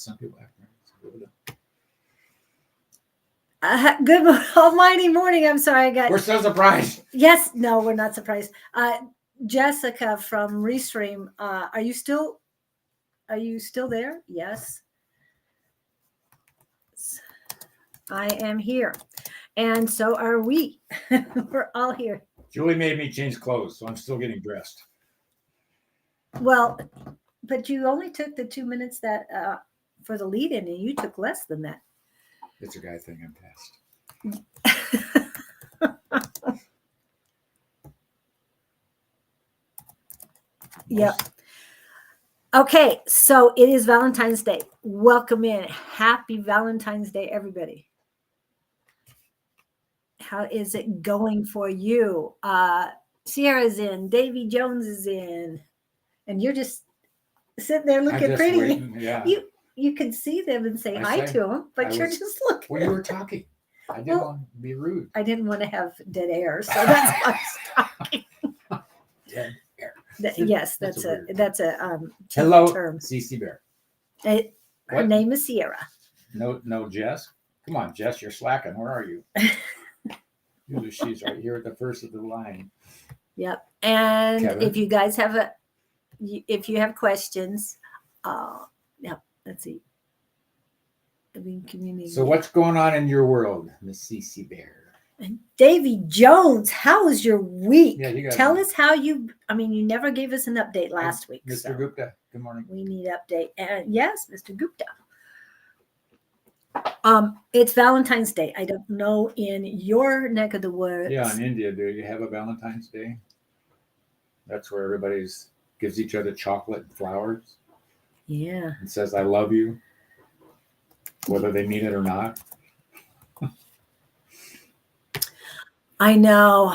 some people have parents. Good almighty morning. I'm sorry. We're so surprised. Yes. No, we're not surprised. Jessica from Restream. Are you still there? Yes. I am here. And so are we. We're all here. Julie made me change clothes, so I'm still getting dressed. Well, but you only took the 2 minutes that for the lead in, and you took less than that. It's a guy thing. I'm past. Yep. Okay, so it is Valentine's Day. Welcome in. Happy Valentine's Day, everybody. How is it going for you? Sierra's in, Davy Jones is in, and you're just sitting there looking pretty. Waiting, yeah. You can see them and say hi to them, but you're just looking. Well, you were talking. I didn't want to be rude. I didn't want to have dead air, so that's why I was talking. Dead air. Yes, that's a hello term. CC Bear. Her name is Sierra. No, Jess. Come on, Jess, you're slacking. Where are you? She's right here at the first of the line. Yep. And Kevin? If you guys have if you have questions, let's see. Community. So what's going on in your world, Miss CC Bear? And Davy Jones, how was your week? Yeah, Tell us how you never gave us an update last week. Mr. So Gupta, good morning. we need update. And yes, Mr. Gupta. It's Valentine's Day. I don't know in your neck of the woods. Yeah, in India, do you have a Valentine's Day? That's where everybody gives each other chocolate and flowers. Yeah. And says, I love you, whether they mean it or not. I know.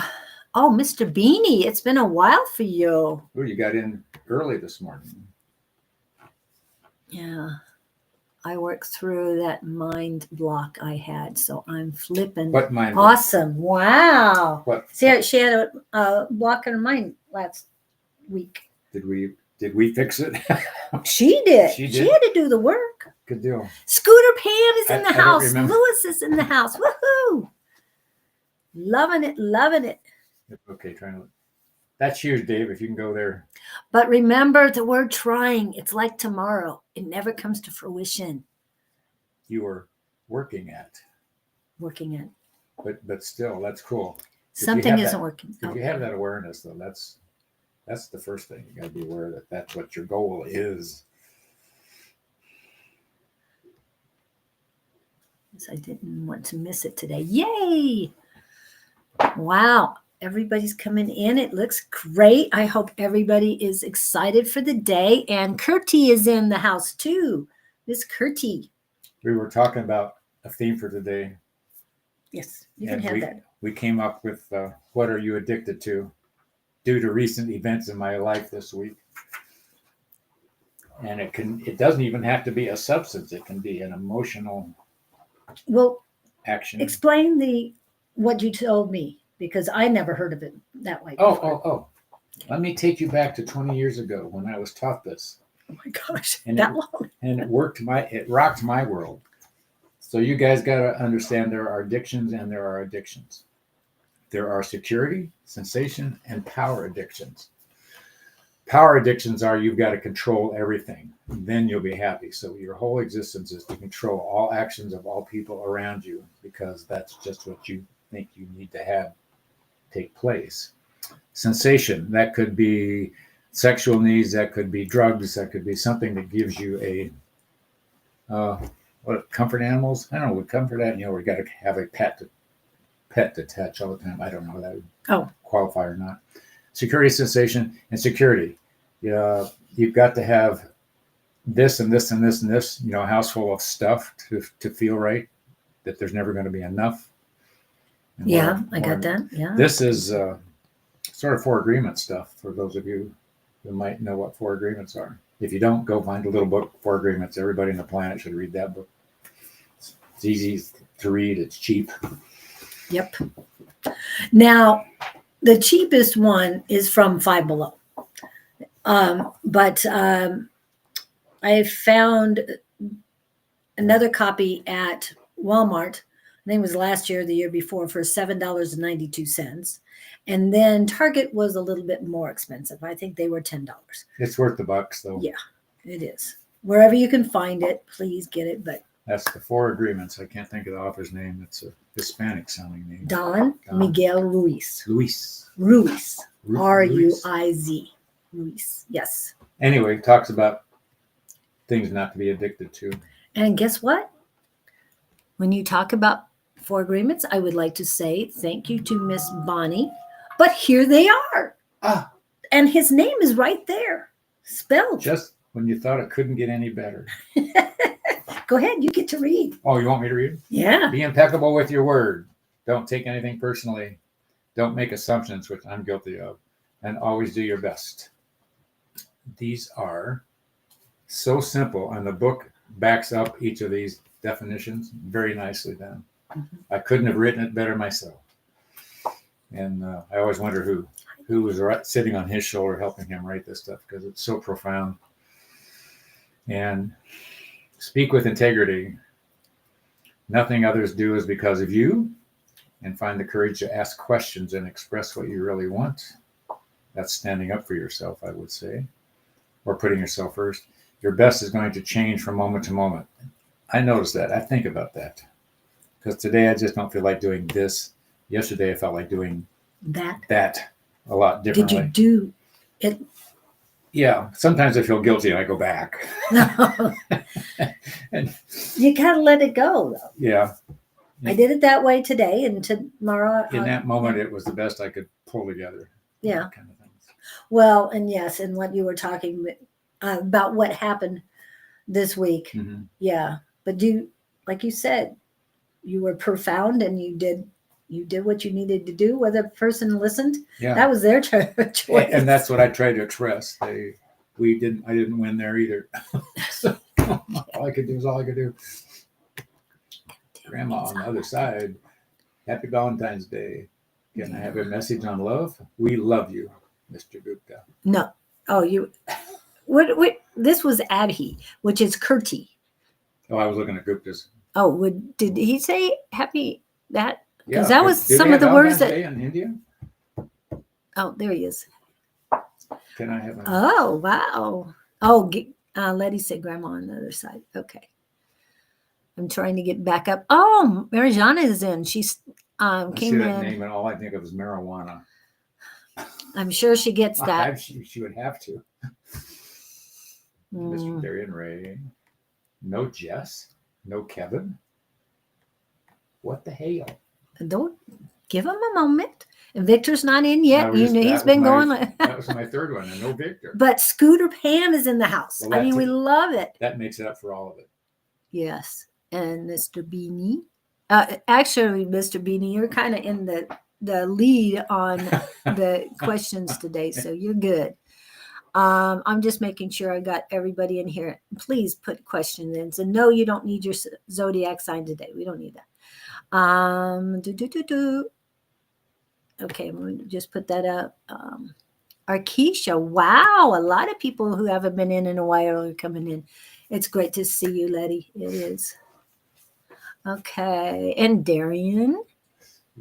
Oh, Mr. Beanie, it's been a while for you. Oh, you got in early this morning. Yeah. I worked through that mind block I had, so I'm flipping. What mind block? Awesome. Wow. What? She had a block in her mind last week. Did we fix it? She did. She She had to do the work. Good deal. Scooter Pan is in the I house. remember. Lewis is in the house. Woohoo. Loving it. Loving it. Okay, trying to. That's huge, Dave, if you can go there. But remember the word trying. It's like tomorrow. It never comes to fruition. You were working at. But still, that's cool. Something isn't working. If you have that awareness, though, that's the first thing. You got to be aware that that's what your goal is. I didn't want to miss it today. Yay! Wow. Everybody's coming in. It looks great. I hope everybody is excited for the day. And Curtie is in the house too. Miss Curtie. We were talking about a theme for today. Yes, you can have that. We came up with what are you addicted to due to recent events in my life this week. And it doesn't even have to be a substance. It can be an emotional action. Explain what you told me, because I never heard of it that way before. Oh. Let me take you back to 20 years ago when I was taught this. Oh my gosh, and that long. And it rocked my world. So you guys got to understand there are addictions and there are addictions. There are security, sensation, and power addictions. Power addictions are you've got to control everything. Then you'll be happy. So your whole existence is to control all actions of all people around you, because that's just what you think you need to have take place. Sensation, that could be sexual needs, that could be drugs, that could be something that gives you a comfort animals. I don't know, with comfort animals, we got to have a pet to touch all the time. I don't know if that would qualify or not. Security, sensation, and security. You've got to have this and this and this and this, a house full of stuff to feel right, that there's never going to be enough. I got that. Yeah. This is sort of 4 agreement stuff for those of you who might know what 4 agreements are. If you don't, go find a little book, 4 agreements. Everybody on the planet should read that book. It's easy to read. It's cheap. Yep. Now, the cheapest one is from Five Below. But I found another copy at Walmart. I think it was last year or the year before for $7.92. And then Target was a little bit more expensive. I think they were $10. It's worth the bucks, though. Yeah, it is. Wherever you can find it, please get it. But That's the Four Agreements. I can't think of the author's name. It's a Hispanic sounding name. Don Miguel Ruiz. Ruiz. Ruiz. Ruiz. Yes. Anyway, talks about things not to be addicted to. And guess what? When you talk about Four Agreements, I would like to say thank you to Miss Bonnie. But here they are. Ah. And his name is right there, spelled. Just when you thought it couldn't get any better. Go ahead, you get to read. Oh, you want me to read? Yeah. Be impeccable with your word. Don't take anything personally. Don't make assumptions, which I'm guilty of. And always do your best. These are so simple, and the book backs up each of these definitions very nicely then. Mm-hmm. I couldn't have written it better myself. And I always wonder who was sitting on his shoulder helping him write this stuff, because it's so profound. And speak with integrity. Nothing others do is because of you, and find the courage to ask questions and express what you really want. That's standing up for yourself, I would say, or putting yourself first. Your best is going to change from moment to moment. I notice that. I think about that. Because today I just don't feel like doing this. Yesterday I felt like doing that a lot differently. Did you do it? Yeah. Sometimes I feel guilty and I go back. No. And, you gotta let it go, though. Yeah. I did it that way today, and tomorrow. In that moment, it was the best I could pull together. Yeah. Kind of things. Well, and yes, and what you were talking about what happened this week. Mm-hmm. Yeah. But like you said, you were profound, and you did what you needed to do. Whether the person listened, that was their choice. And that's what I tried to express. I didn't win there either. So all I could do is all I could do. Grandma on the other side, happy Valentine's Day. Can I have a message on love? We love you, Mr. Gupta. No. Oh, what this was Abhi, which is Kurti. Oh, I was looking at Gupta's. Oh, did he say happy that? Because Yeah. that was some of the words that. Day in India? Oh, there he is. Can I have a... Oh, wow. Oh, Letty said grandma on the other side. Okay. I'm trying to get back up. Oh, Marijana is in. She's I came see that in. name and all I think of is marijuana. I'm sure she gets that. She would have to. Mr. Darian Ray. No Jess. No Kevin. What the hell? Don't give him a moment. And Victor's not in yet. He's been going. That was my third one, and no Victor. But Scooter Pam is in the house. Well, we love it. That makes it up for all of it. Yes. And Mr. Beanie. Actually, Mr. Beanie, you're kind of in the lead on the questions today, so you're good. I'm just making sure I got everybody in here. Please put questions in. So no, you don't need your zodiac sign today. We don't need that. Okay, I'm going to just put that up. Arkisha, wow, a lot of people who haven't been in a while are coming in. It's great to see you, Letty. It is. Okay, and Darian.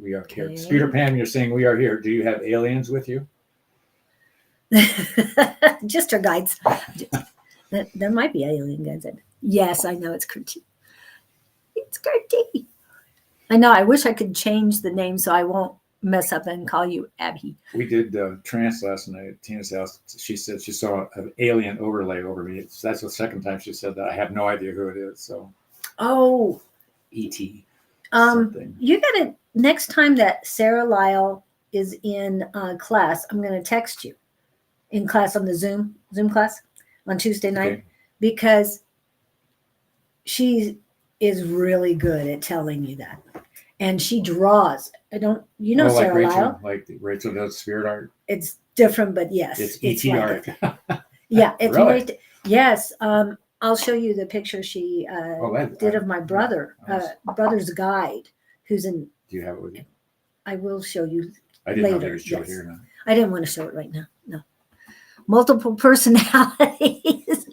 We are here. Scooter Pam, you're saying we are here. Do you have aliens with you? Just our guides. There might be alien guides. Yes, I know it's Kurti. It's Kurti. I know. I wish I could change the name so I won't mess up and call you Abby. We did trance last night at Tina's house. She said she saw an alien overlay over me. That's the second time she said that. I have no idea who it is. So. Oh. E.T. You got to, next time that Sarah Lyle is in class, I'm going to text you in class on the Zoom class on Tuesday night, because she is really good at telling you that. And she draws. Sarah Rachel, Lyle. Like Rachel does spirit art. It's different, but yes. It's E.T. like art. Yeah. It's really? Yes. I'll show you the picture she did of my brother, brother's guide, who's in. Do you have it with you? I will show you I didn't later. know you show it here now. I didn't want to show it right now. No. Multiple personalities.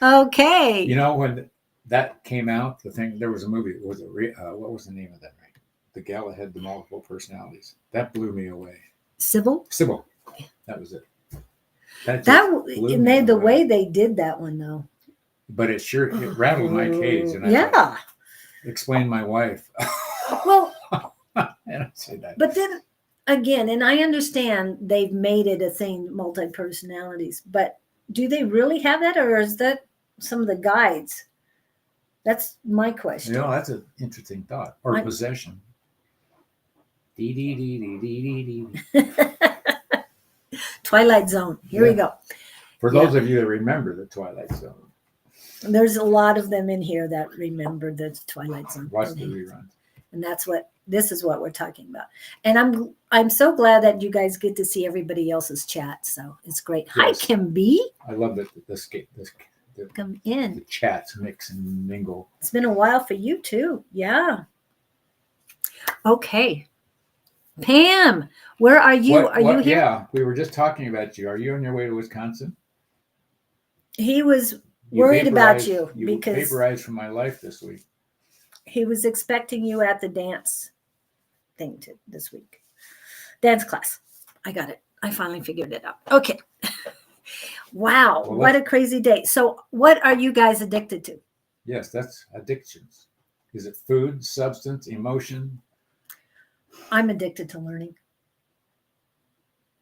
Okay. You know, when that came out, there was a movie. Was it what was the name of that? Right, the gal that had the multiple personalities. That blew me away. Sybil? Sybil. That was it. That It made the way they did that one though. But it rattled my cage, and I thought, explain my wife. Well, and I say that. But then again, and I understand they've made it a thing, multi-personalities, but do they really have that, or is that some of the guides? That's my question. That's an interesting thought. Or possession. Dee dee dee dee dee dee. Twilight Zone. Here we go. For those of you that remember the Twilight Zone. There's a lot of them in here that remember the Twilight Zone. Watch the reruns. And this is what we're talking about. And I'm so glad that you guys get to see everybody else's chat. So it's great. Yes. Hi, Kim B. I love that this come in. The chats mix and mingle. It's been a while for you too. Yeah. Okay. Pam, where are you? Are you here? Yeah, we were just talking about you. Are you on your way to Wisconsin? He was worried about you because vaporized from my life this week. He was expecting you at the dance thing this week. Dance class. I got it. I finally figured it out. Okay. Wow. Well, what a crazy day. So what are you guys addicted to? Yes, that's addictions. Is it food, substance, emotion? I'm addicted to learning.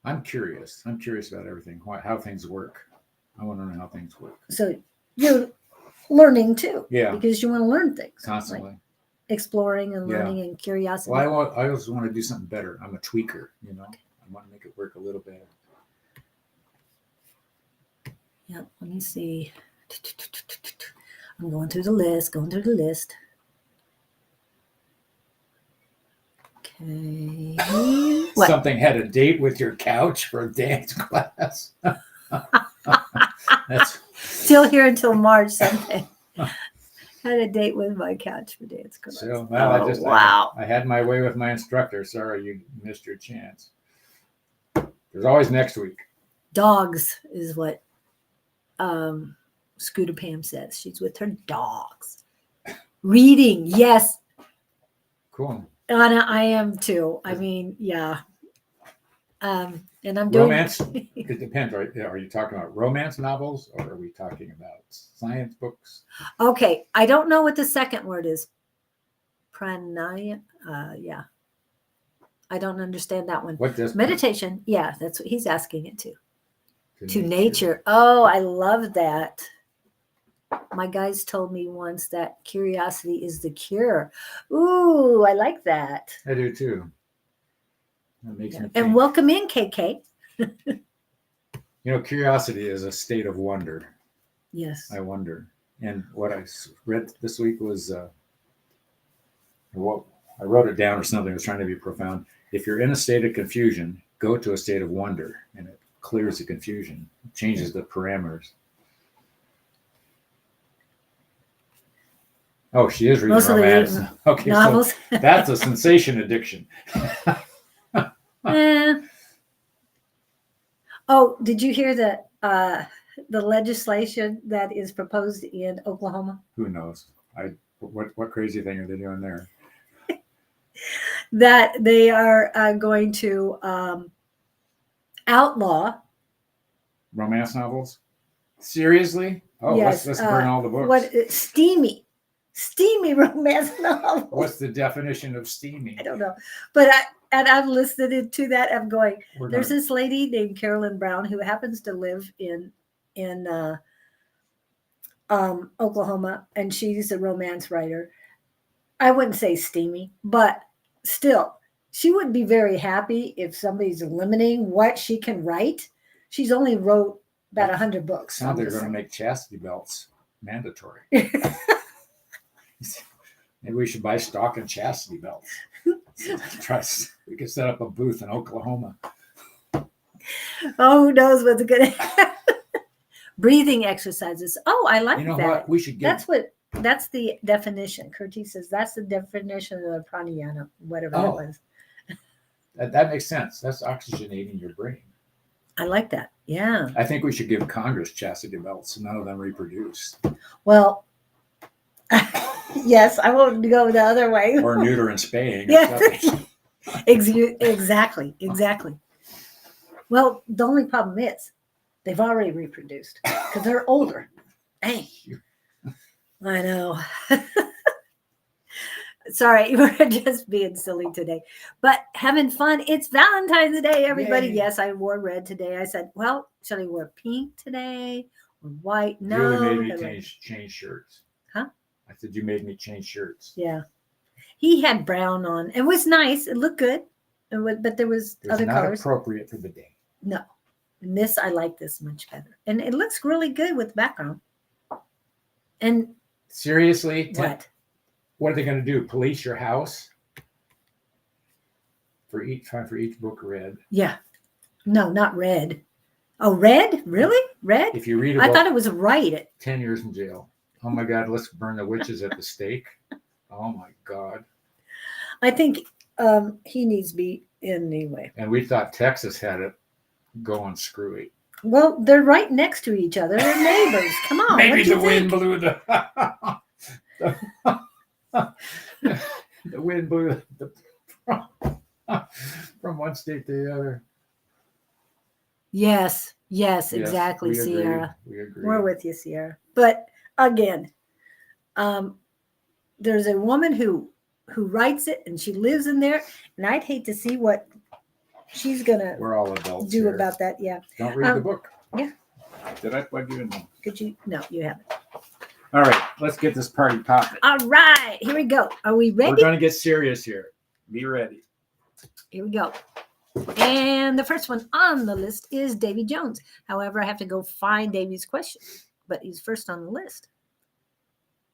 I'm curious. I'm curious about everything, how things work. I want to know how things work. So you're learning too. Yeah. Because you want to learn things. Constantly. Like exploring and learning and curiosity. Well, I also want to do something better. I'm a tweaker, I want to make it work a little better. Yeah, let me see. I'm going through the list, Okay. What? Something had a date with your couch for a dance class. That's still here until March Sunday. Had a date with my couch for dance class. So, well, wow. I had my way with my instructor. Sorry, you missed your chance. There's always next week. Dogs is what Scooter Pam says. She's with her dogs. Reading, yes. Cool. Anna, I am too. I mean, yeah. And I'm doing romance. It depends, right? Are you talking about romance novels or are we talking about science books? Okay, I don't know what the second word is. Pranaya. Yeah. I don't understand that one. What does meditation? Yeah, that's what he's asking it to. To nature. Oh, I love that. My guys told me once that curiosity is the cure. Ooh, I like that. I do too. That makes me think. And welcome in, KK. Curiosity is a state of wonder. Yes. I wonder. And what I read this week was, what I wrote it down or something. I was trying to be profound. If you're in a state of confusion, go to a state of wonder, and it clears the confusion, changes the parameters. Oh, she is reading romance. Okay, novels. So that's a sensation addiction. Oh, did you hear the legislation that is proposed in Oklahoma? Who knows? What crazy thing are they doing there? That they are going to outlaw romance novels. Seriously? Oh, yes, let's burn all the books. Steamy romance novel. What's the definition of steamy? I don't know, but I've listened to that. I'm going. There's this lady named Carolyn Brown who happens to live in Oklahoma, and she's a romance writer. I wouldn't say steamy, but still, she would be very happy if somebody's limiting what she can write. She's only wrote about 100 books. Sounds they're going to make chastity belts mandatory. Maybe we should buy stock in chastity belts. We could set up a booth in Oklahoma. Oh, who knows what's going to happen? Breathing exercises. Oh, I like that. You know what? We should get. That's the definition. Curtis says that's the definition of pranayama, whatever that was. That makes sense. That's oxygenating your brain. I like that. Yeah. I think we should give Congress chastity belts so none of them reproduce. Well, yes, I won't go the other way. Or neuter and spaying. Or Yeah. something. Exactly. Well, the only problem is they've already reproduced because they're older. Dang. I know. Sorry, we're just being silly today, but having fun. It's Valentine's Day, everybody. Yay. Yes, I wore red today. I said, well, should I wear pink today or white? No. Julie made me change shirts. Huh? I said, you made me change shirts. Yeah. He had brown on. It was nice. It looked good. But there was other not colors. Appropriate for the day. No. And this, I like this much better. And it looks really good with the background. And seriously, what are they going to do? Police your house for each book read? Yeah. No, not red. Oh, red? Really? Red? If you read I thought it was right. 10 years in jail. Oh my God, let's burn the witches at the stake. Oh my God. I think he needs to be in anyway. And we thought Texas had it going screwy. Well, they're right next to each other. They're neighbors. Come on. Maybe the wind blew the wind blew from one state to the other. Yes, exactly, Sierra. We agree. We're with you, Sierra. But again, there's a woman who writes it and she lives in there, and I'd hate to see what she's gonna We're all adults do here. about that. Yeah. Don't read the book. Yeah. Did I plug you in? Could you? No, you haven't. All right, let's get this party popping. All right, here we go. Are we ready? We're going to get serious here. Be ready. Here we go. And the first one on the list is Davy Jones. However, I have to go find Davy's question, but he's first on the list.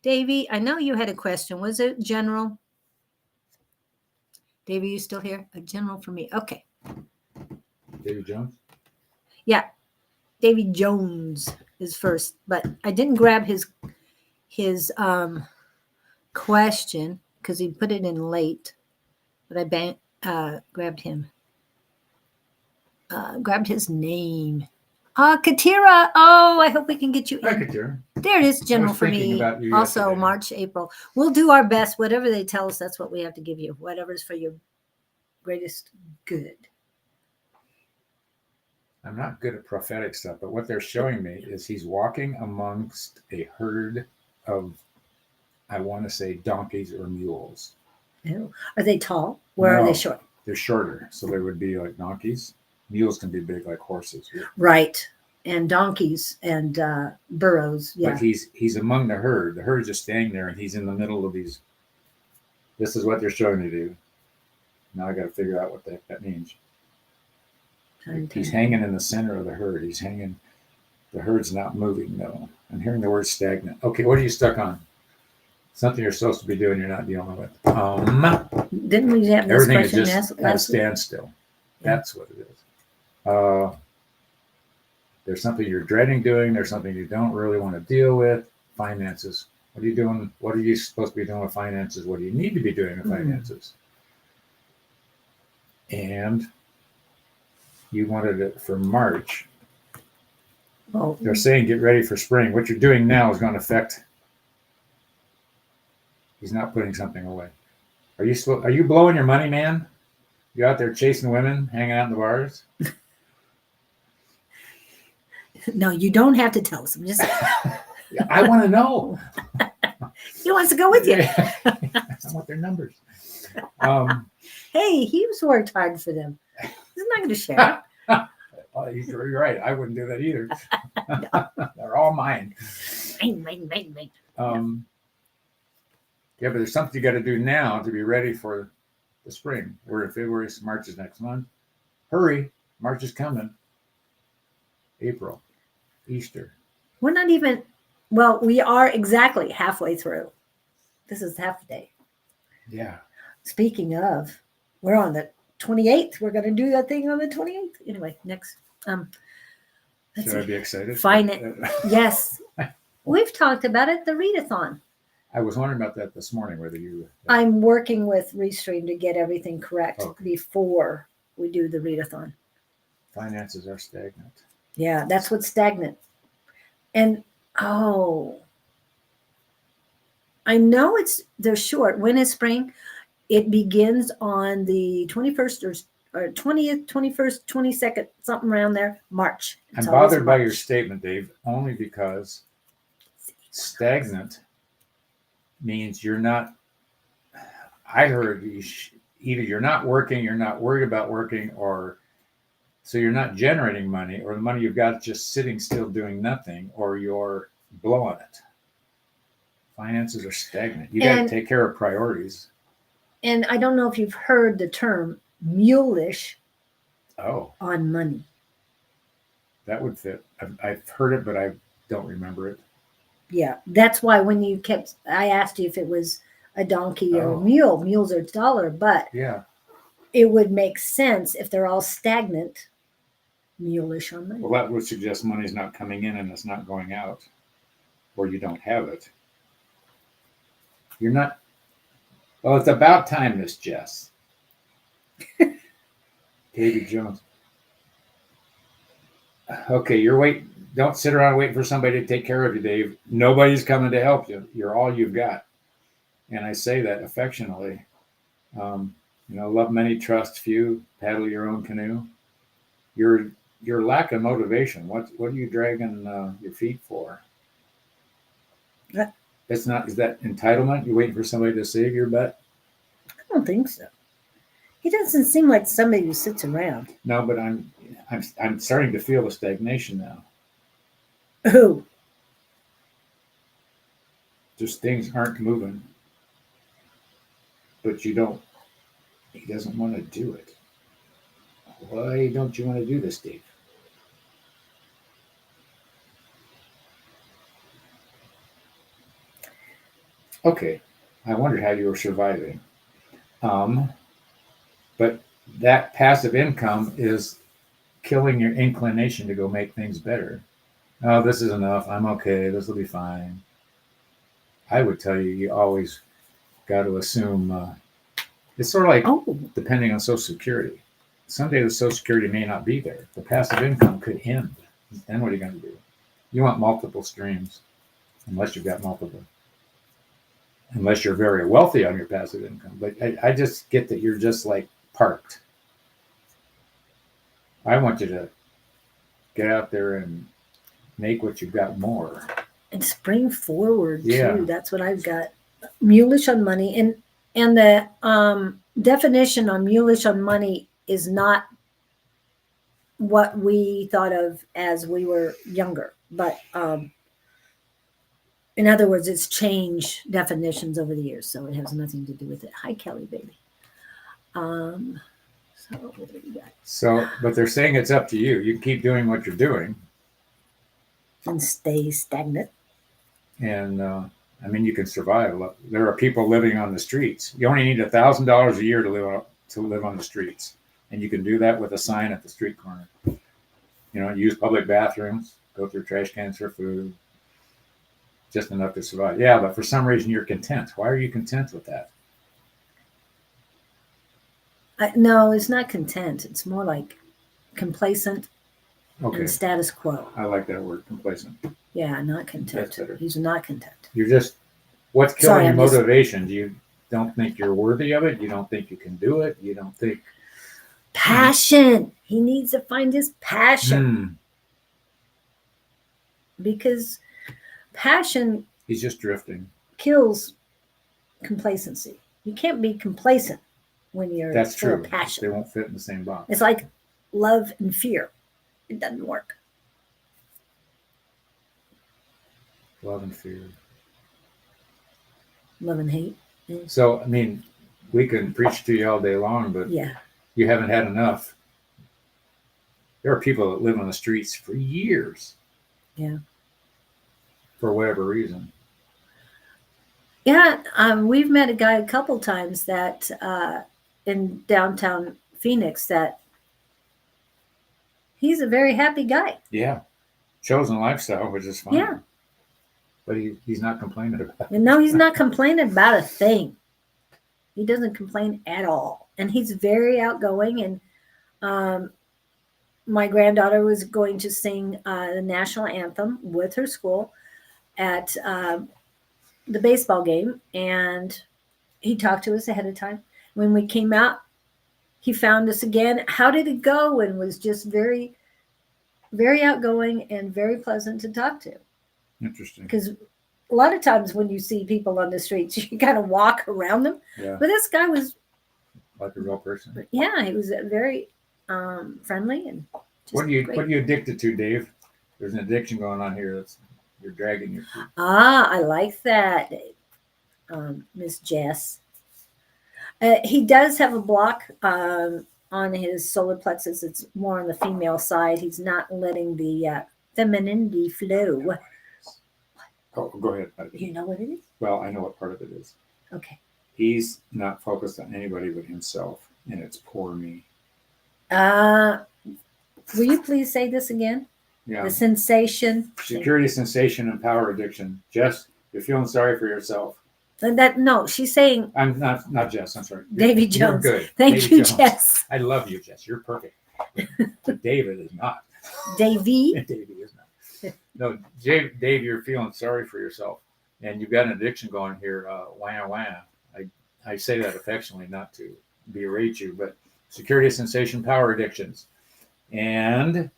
Davy, I know you had a question. Was it general? Davy, you still here? A general for me. Okay. Davy Jones? Yeah. Davy Jones is first, but I didn't grab his question because he put it in late, but I grabbed him. Grabbed his name. Katira. Oh, I hope we can get you Hi, in. Katira. There it is, general for me. Also, yesterday. March, April. We'll do our best. Whatever they tell us, that's what we have to give you. Whatever's for your greatest good. I'm not good at prophetic stuff, but what they're showing me is he's walking amongst a herd of, I want to say, donkeys or mules. Oh, are they tall? Where are they short? They're shorter, so they would be like donkeys. Mules can be big like horses. Right. And donkeys and burros. Yeah. But he's among the herd. The herd's just staying there, and he's in the middle of these. This is what they're showing me to do. Now I got to figure out what the heck that means. He's hanging in the center of the herd. He's hanging. The herd's not moving, though. I'm hearing the word stagnant. Okay, what are you stuck on? Something you're supposed to be doing, you're not dealing with. Didn't we have this everything is question just at a standstill. Yeah. That's what it is. There's something you're dreading doing. There's something you don't really want to deal with. Finances. What are you doing? What are you supposed to be doing with finances? What do you need to be doing with finances? And you wanted it for March. Well, They're saying get ready for spring. What you're doing now is going to affect. He's not putting something away. Are you blowing your money, man? You out there chasing women, hanging out in the bars? No, you don't have to tell us. I'm just. Yeah, I want to know. He wants to go with you. I want their numbers. Hey, he's worked hard for them. He's not going to share. You're right. I wouldn't do that either. They're all mine. Mine. Yeah, but there's something you got to do now to be ready for the spring. We're in February, so March is next month. Hurry. March is coming. April. Easter. We're not even, well, we are exactly halfway through. This is half a day. Yeah. Speaking of, we're on the 28th. We're going to do that thing on the 28th. Anyway, next. Should I be excited? Yes. We've talked about it, the readathon. I was wondering about that this morning, whether you... I'm working with Restream to get everything correct before we do the readathon. Finances are stagnant. Yeah, that's what's stagnant. And oh, I know they're short. When is spring? It begins on the 21st or 20th, 21st, 22nd, something around there, March. I'm bothered by your statement, Dave, only because stagnant means you're not, I heard either you're not working, you're not worried about working, or so you're not generating money, or the money you've got is just sitting still doing nothing, or you're blowing it. Finances are stagnant. You got to take care of priorities. And I don't know if you've heard the term mulish on money. That would fit. I've heard it, but I don't remember it. Yeah, that's why when I asked you if it was a donkey or a mule. Mules are taller, but yeah, it would make sense if they're all stagnant, mulish on money. Well, that would suggest money's not coming in and it's not going out, or you don't have it. You're not. Well, it's about time, Miss Jess. David Jones. Okay, you're waiting. Don't sit around waiting for somebody to take care of you, Dave. Nobody's coming to help you. You're all you've got. And I say that affectionately. Love many, trust few, paddle your own canoe. Your lack of motivation. What are you dragging your feet for? It's not. Is that entitlement? You're waiting for somebody to save your butt? I don't think so. He doesn't seem like somebody who sits around. No, but I'm starting to feel the stagnation now. Who? Just things aren't moving. But he doesn't want to do it. Why don't you want to do this, Dave? Okay, I wondered how you were surviving. But that passive income is killing your inclination to go make things better. Oh, this is enough. I'm okay. This will be fine. I would tell you always got to assume it's sort of like depending on Social Security. Someday the Social Security may not be there. The passive income could end. Then what are you going to do? You want multiple streams, unless you've got multiple. Unless you're very wealthy on your passive income. But I just get that you're just like parked. I want you to get out there and make what you've got more. And spring forward, too. That's what I've got. Mulish on money. And the definition on mulish on money is not what we thought of as we were younger. But in other words, it's changed definitions over the years. So it has nothing to do with it. Hi, Kelly, baby. So what do we got? So, but they're saying it's up to you. You can keep doing what you're doing. And stay stagnant. And you can survive. There are people living on the streets. You only need $1,000 a year to live on the streets, and you can do that with a sign at the street corner. Use public bathrooms, go through trash cans for food, just enough to survive. Yeah, but for some reason you're content. Why are you content with that? No, it's not content. It's more like complacent and status quo. I like that word, complacent. Yeah, not content. That's better. He's not content. You're just, what's killing your motivation? You don't think you're worthy of it? You don't think you can do it? You don't think... Passion. He needs to find his passion. Because passion... He's just drifting. Kills complacency. You can't be complacent when you're full of passion. They won't fit in the same box. It's like love and fear. It doesn't work. Love and fear. Love and hate. Yeah. So, we can preach to you all day long, but you haven't had enough. There are people that live on the streets for years. Yeah. For whatever reason. Yeah, we've met a guy a couple times that in downtown Phoenix that he's a very happy guy. Yeah. Chosen lifestyle, which is fine. Yeah. But he's not complaining about it. No, he's not complaining about a thing. He doesn't complain at all. And he's very outgoing. And my granddaughter was going to sing the national anthem with her school at the baseball game, and he talked to us ahead of time. When we came out, he found us again. How did it go? And was just very, very outgoing and very pleasant to talk to. Interesting. Because a lot of times when you see people on the streets, you kind of walk around them. Yeah. But this guy was Like a real person. Yeah, he was very friendly and. What are you addicted to, Dave? There's an addiction going on here. You're dragging your feet. I like that, Miss Jess. He does have a block on his solar plexus. It's more on the female side. He's not letting the femininity flow. Oh, go ahead. You know what it is? Well, I know what part of it is. Okay. He's not focused on anybody but himself, and it's poor me. Will you please say this again? Yeah. The sensation. Security, sensation, and power addiction. Jess, you're feeling sorry for yourself. No, she's saying. I'm not Jess. I'm sorry. Davy Jones. You're good. Thank Davy you, Jones. Jess. I love you, Jess. You're perfect. But David is not. Davy. Davy is not. No, Dave, you're feeling sorry for yourself, and you've got an addiction going here. Wah wah. I say that affectionately, not to berate you, but security, sensation, power addictions. And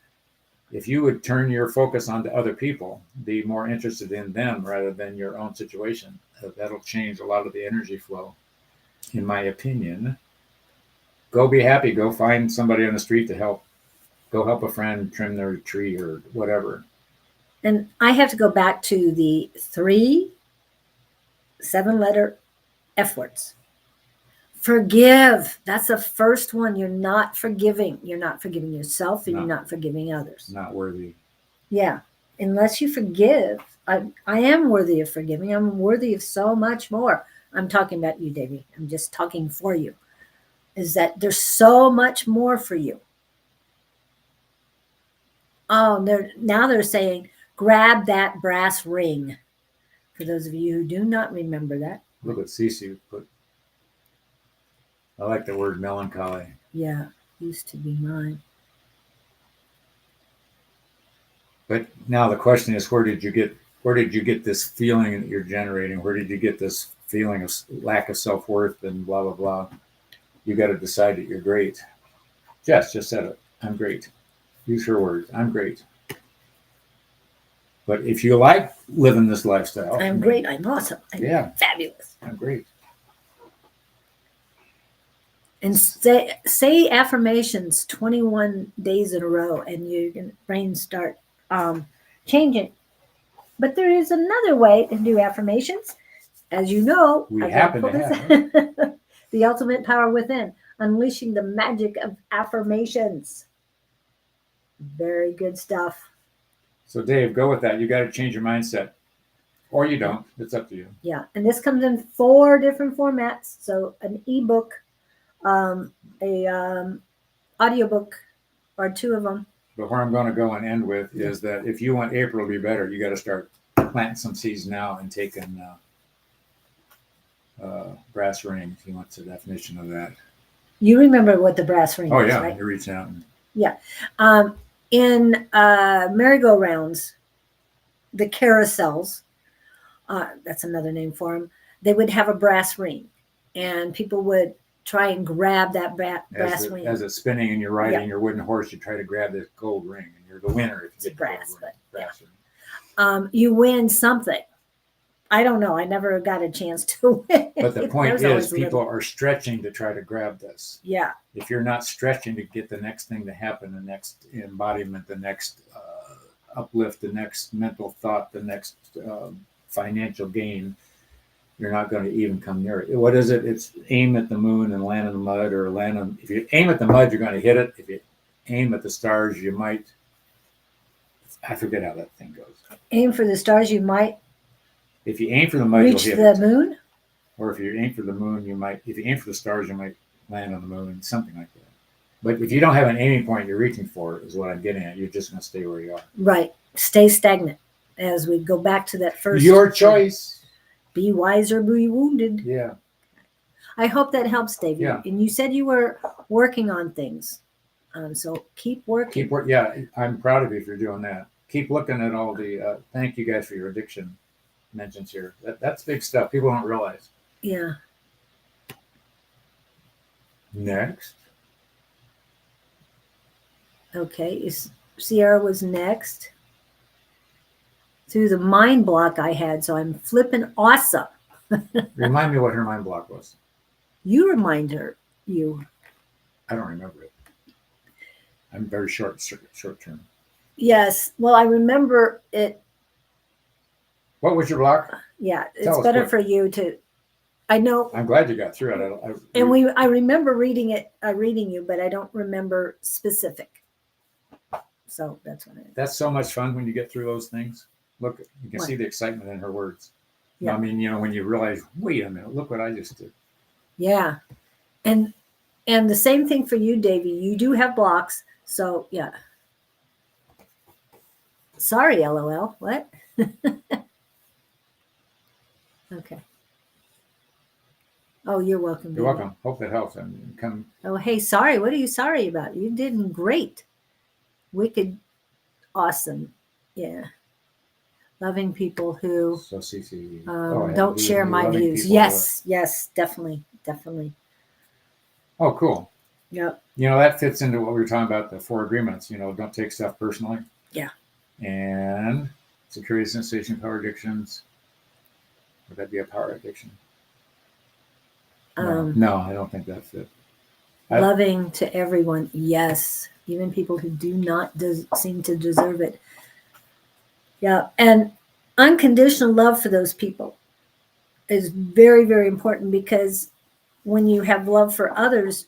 if you would turn your focus onto other people, be more interested in them rather than your own situation, that'll change a lot of the energy flow, in my opinion. Go be happy. Go find somebody on the street to help. Go help a friend trim their tree or whatever. And I have to go back to the 3 7-letter F words. Forgive. That's the first one. You're not forgiving. You're not forgiving yourself, and you're not forgiving others. Not worthy. Yeah. Unless you forgive, I am worthy of forgiving. I'm worthy of so much more. I'm talking about you, Davey. I'm just talking for you. Is that there's so much more for you. Oh, now they're saying, grab that brass ring. For those of you who do not remember that. Look at Cece put. I like the word melancholy. Yeah, used to be mine. But now the question is, where did you get this feeling that you're generating? Where did you get this feeling of lack of self-worth and blah, blah, blah? You got to decide that you're great. Jess just said it. I'm great. Use her words. I'm great. But if you like living this lifestyle. I'm great. I'm awesome. I'm fabulous. I'm great. And say affirmations 21 days in a row, and your brain start changing. But there is another way to do affirmations. As you know, we happen to have the ultimate power within, unleashing the magic of affirmations. Very good stuff. So Dave, go with that. You got to change your mindset, or you don't. It's up to you. Yeah, and this comes in 4 different formats. So an ebook, audiobook, or 2 of them. But where I'm going to go and end with is that if you want April to be better, you got to start planting some seeds now and taking brass ring. If you want the definition of that. You remember what the brass ring is, yeah, right? You're reaching out. Yeah. In merry-go-rounds, the carousels, that's another name for them, they would have a brass ring, and people would try and grab that brass ring. As it's spinning and you're riding your wooden horse, you try to grab this gold ring, and you're the winner if you get brass, the brass ring. You win something. I don't know. I never got a chance to win. But the point is, people are stretching to try to grab this. Yeah. If you're not stretching to get the next thing to happen, the next embodiment, the next uplift, the next mental thought, the next financial gain, you're not going to even come near it. What is it? It's aim at the moon and land in the mud, or land on. If you aim at the mud, you're going to hit it. If you aim at the stars, you might. I forget how that thing goes. Aim for the stars, you might. If you aim for the mud, reach you'll hit the moon. Or if you aim for the moon, you might. If you aim for the stars, you might land on the moon. Something like that. But if you don't have an aiming point you're reaching for, is what I'm getting at. You're just going to stay where you are. Right. Stay stagnant. As we go back to that first. Your choice. Be wise or be wounded. Yeah. I hope that helps, David. Yeah. And you said you were working on things. So keep working. Keep work. Yeah, I'm proud of you for doing that. Keep looking at all the. Thank you guys for your addiction mentions here. That's big stuff. People don't realize. Yeah. Next. Okay. Sierra was next. Through the mind block I had, so I'm flipping awesome. Remind me what her mind block was. You remind her. You. I don't remember it. I'm very short term. Yes. Well, I remember it. What was your block? Yeah, Tell it's us better quick. for you to. I know. I'm glad you got through it. I remember reading it, reading you, but I don't remember specific. So that's what it is. That's so much fun when you get through those things. Look, you can What? see the excitement in her words. Yeah. I mean, when you realize, wait a minute, look what I just did. Yeah, and the same thing for you, Davey. You do have blocks, so yeah. Sorry, LOL. What? Okay. Oh, you're welcome. You're Davey. welcome. Hope that helps. And come. Oh, hey, sorry. What are you sorry about? You did great. Wicked, awesome. Yeah. Loving people who So CC. don't share my views. Yes, yes, definitely, definitely. Oh, cool. Yep. That fits into what we were talking about, the 4 agreements. Don't take stuff personally. Yeah. And security, sensation, power addictions. Would that be a power addiction? No, I don't think that's it. Loving to everyone. Yes. Even people who do not seem to deserve it. Yeah. And unconditional love for those people is very, very important, because when you have love for others,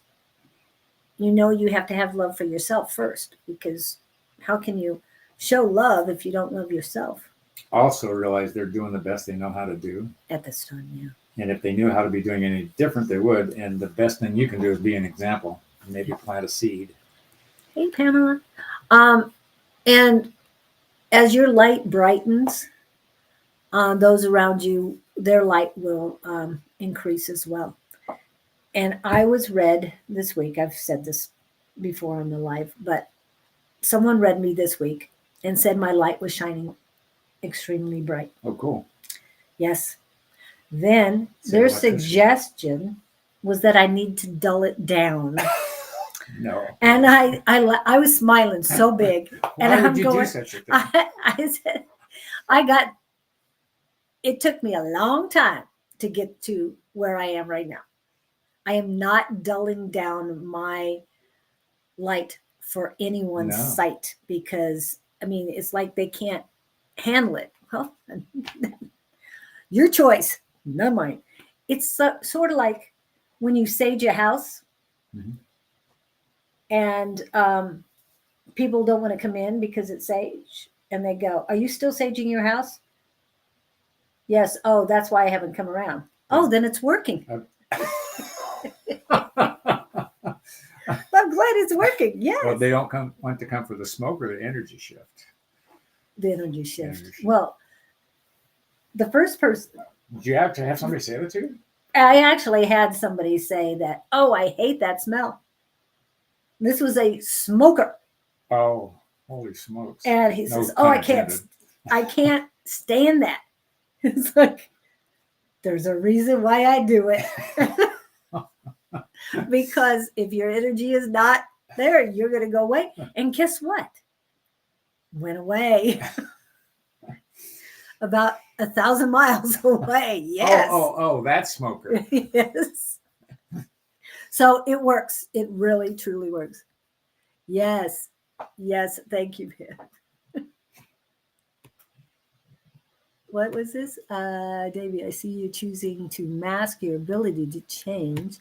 you have to have love for yourself first, because how can you show love if you don't love yourself? Also realize they're doing the best they know how to do. At this time, yeah. And if they knew how to be doing any different, they would. And the best thing you can do is be an example. Maybe plant a seed. Hey, Pamela. And as your light brightens, those around you, their light will increase as well. And I was read this week. I've said this before on the live, but someone read me this week and said my light was shining extremely bright. Oh, cool. Yes. Then their suggestion was that I need to dull it down. No. And I was smiling so big. Why and would you do such a thing? I said, it took me a long time to get to where I am right now. I am not dulling down my light for anyone's sight, because, it's like they can't handle it. Well, your choice, not mine. It's sort of like when you sage a house, mm-hmm. and people don't want to come in because it's sage, and they go, "Are you still saging your house?" Yes. Oh, that's why I haven't come around. Oh, then it's working. I'm glad it's working. Yes. Well, they don't want to come for the smoke or the energy shift. The energy shift. Well, the first person. Did you have to have somebody say that to you? I actually had somebody say that. Oh, I hate that smell. This was a smoker. Oh, holy smokes! And he says, "Oh, I can't stand that." It's like, there's a reason why I do it. Because if your energy is not there, you're going to go away. And guess what? Went away. About 1,000 miles away. Yes. Oh, that smoker. Yes. So it works. It really, truly works. Yes. Yes. Thank you, man. What was this? Davey, I see you choosing to mask your ability to change.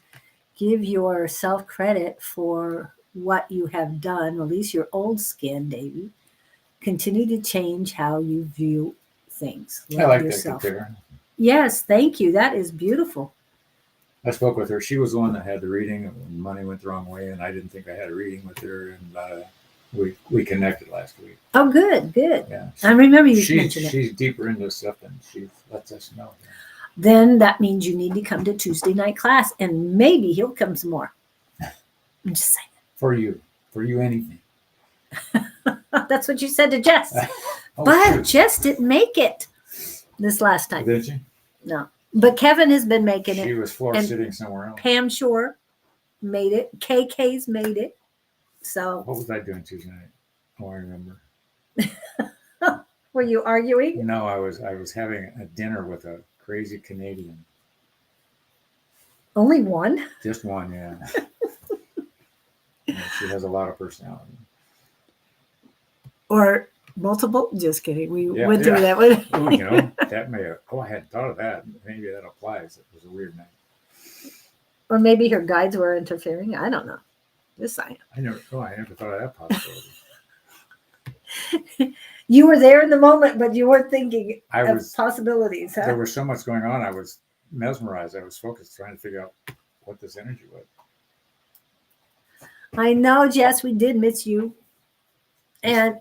Give yourself credit for what you have done. Release your old skin, Davey. Continue to change how you view things. Love I like yourself. That compare. Yes, thank you. That is beautiful. I spoke with her. She was the one that had the reading. When money went the wrong way, and I didn't think I had a reading with her. And we connected last week. Oh, good. Yeah, I remember you mentioned it. She's deeper into stuff than she lets us know. Then that means you need to come to Tuesday night class, and maybe he'll come some more. I'm just saying. For you. for you anything. That's what you said to Jess. Oh, But shoot. Jess didn't make it this last time. Did you? No. But Kevin has been making She it. was floor and sitting somewhere else. Pam Shore made it. KK's made it. So What was I doing Tuesday night? Oh, I remember. were you arguing? No, I was having a dinner with a crazy Canadian. Only one? Just one, yeah. Yeah, she has a lot of personality. Or multiple? Just kidding. We Yeah, went through yeah. that one. Oh, you know, that may have. Oh, I hadn't thought of that. Maybe that applies. It was a weird night. Or maybe her guides were interfering. I don't know. Just saying. I never thought of that possibility. You were there in the moment, but you weren't thinking I of was. possibilities, huh? There was so much going on. I was mesmerized. I was focused, trying to figure out what this energy was. I know, Jess, we did miss you. And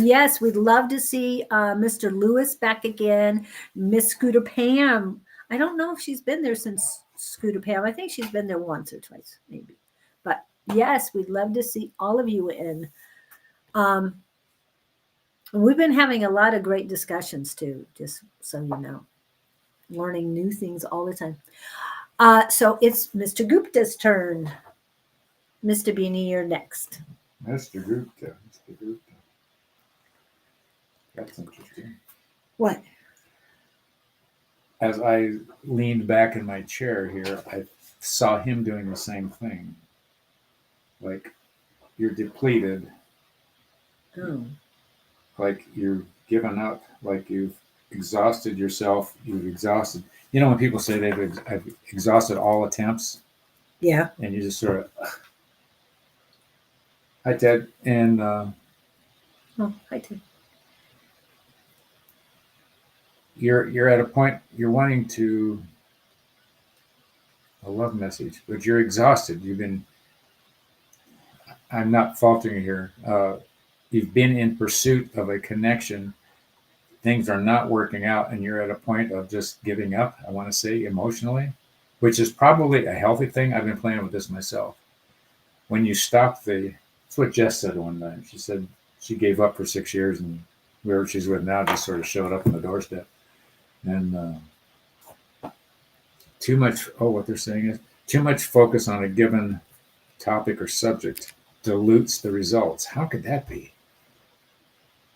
yes, we'd love to see Mr. Lewis back again. Miss Scooter Pam. I don't know if she's been there since Scooter Pam. I think she's been there once or twice, maybe. But yes, we'd love to see all of you in. We've been having a lot of great discussions too, just so you know. Learning new things all the time. So it's Mr. Gupta's turn. Mr. Beanie, you're next. Mr. Gupta. That's interesting. What? As I leaned back in my chair here, I saw him doing the same thing. Like, you're depleted, Oh. like you're given up, like you've exhausted yourself, you've exhausted. You know, when people say I've exhausted all attempts, Yeah. and you just sort of, hi, Ted. And Oh, hi, Tim. you're at a point, you're wanting to, a love message, but you're exhausted. I'm not faulting you here. You've been in pursuit of a connection. Things are not working out, and you're at a point of just giving up, I want to say, emotionally, which is probably a healthy thing. I've been playing with this myself. When you stop that's what Jess said one time. She said she gave up for 6 years, and whoever she's with now just sort of showed up on the doorstep. And too much, what they're saying is too much focus on a given topic or subject dilutes the results. How could that be?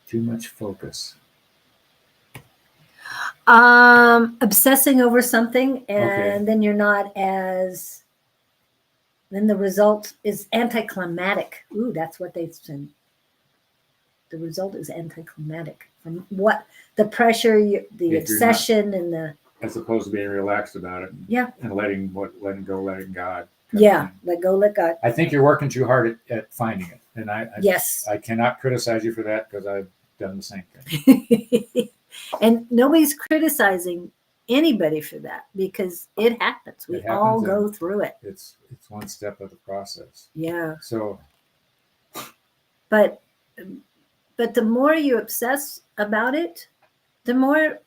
Too much focus. Obsessing over something, and then you're not as. Then the result is anticlimactic. Ooh, that's what they said. The result is anticlimactic from what the pressure, the obsession, and the. As opposed to being relaxed about it. Yeah. And letting go, letting God. Yeah, let go, let God. I think you're working too hard at finding it, and yes, I cannot criticize you for that because I've done the same thing. And nobody's criticizing anybody for that because it happens. We all go through it. It's one step of the process. Yeah. So. But the more you obsess about it, the more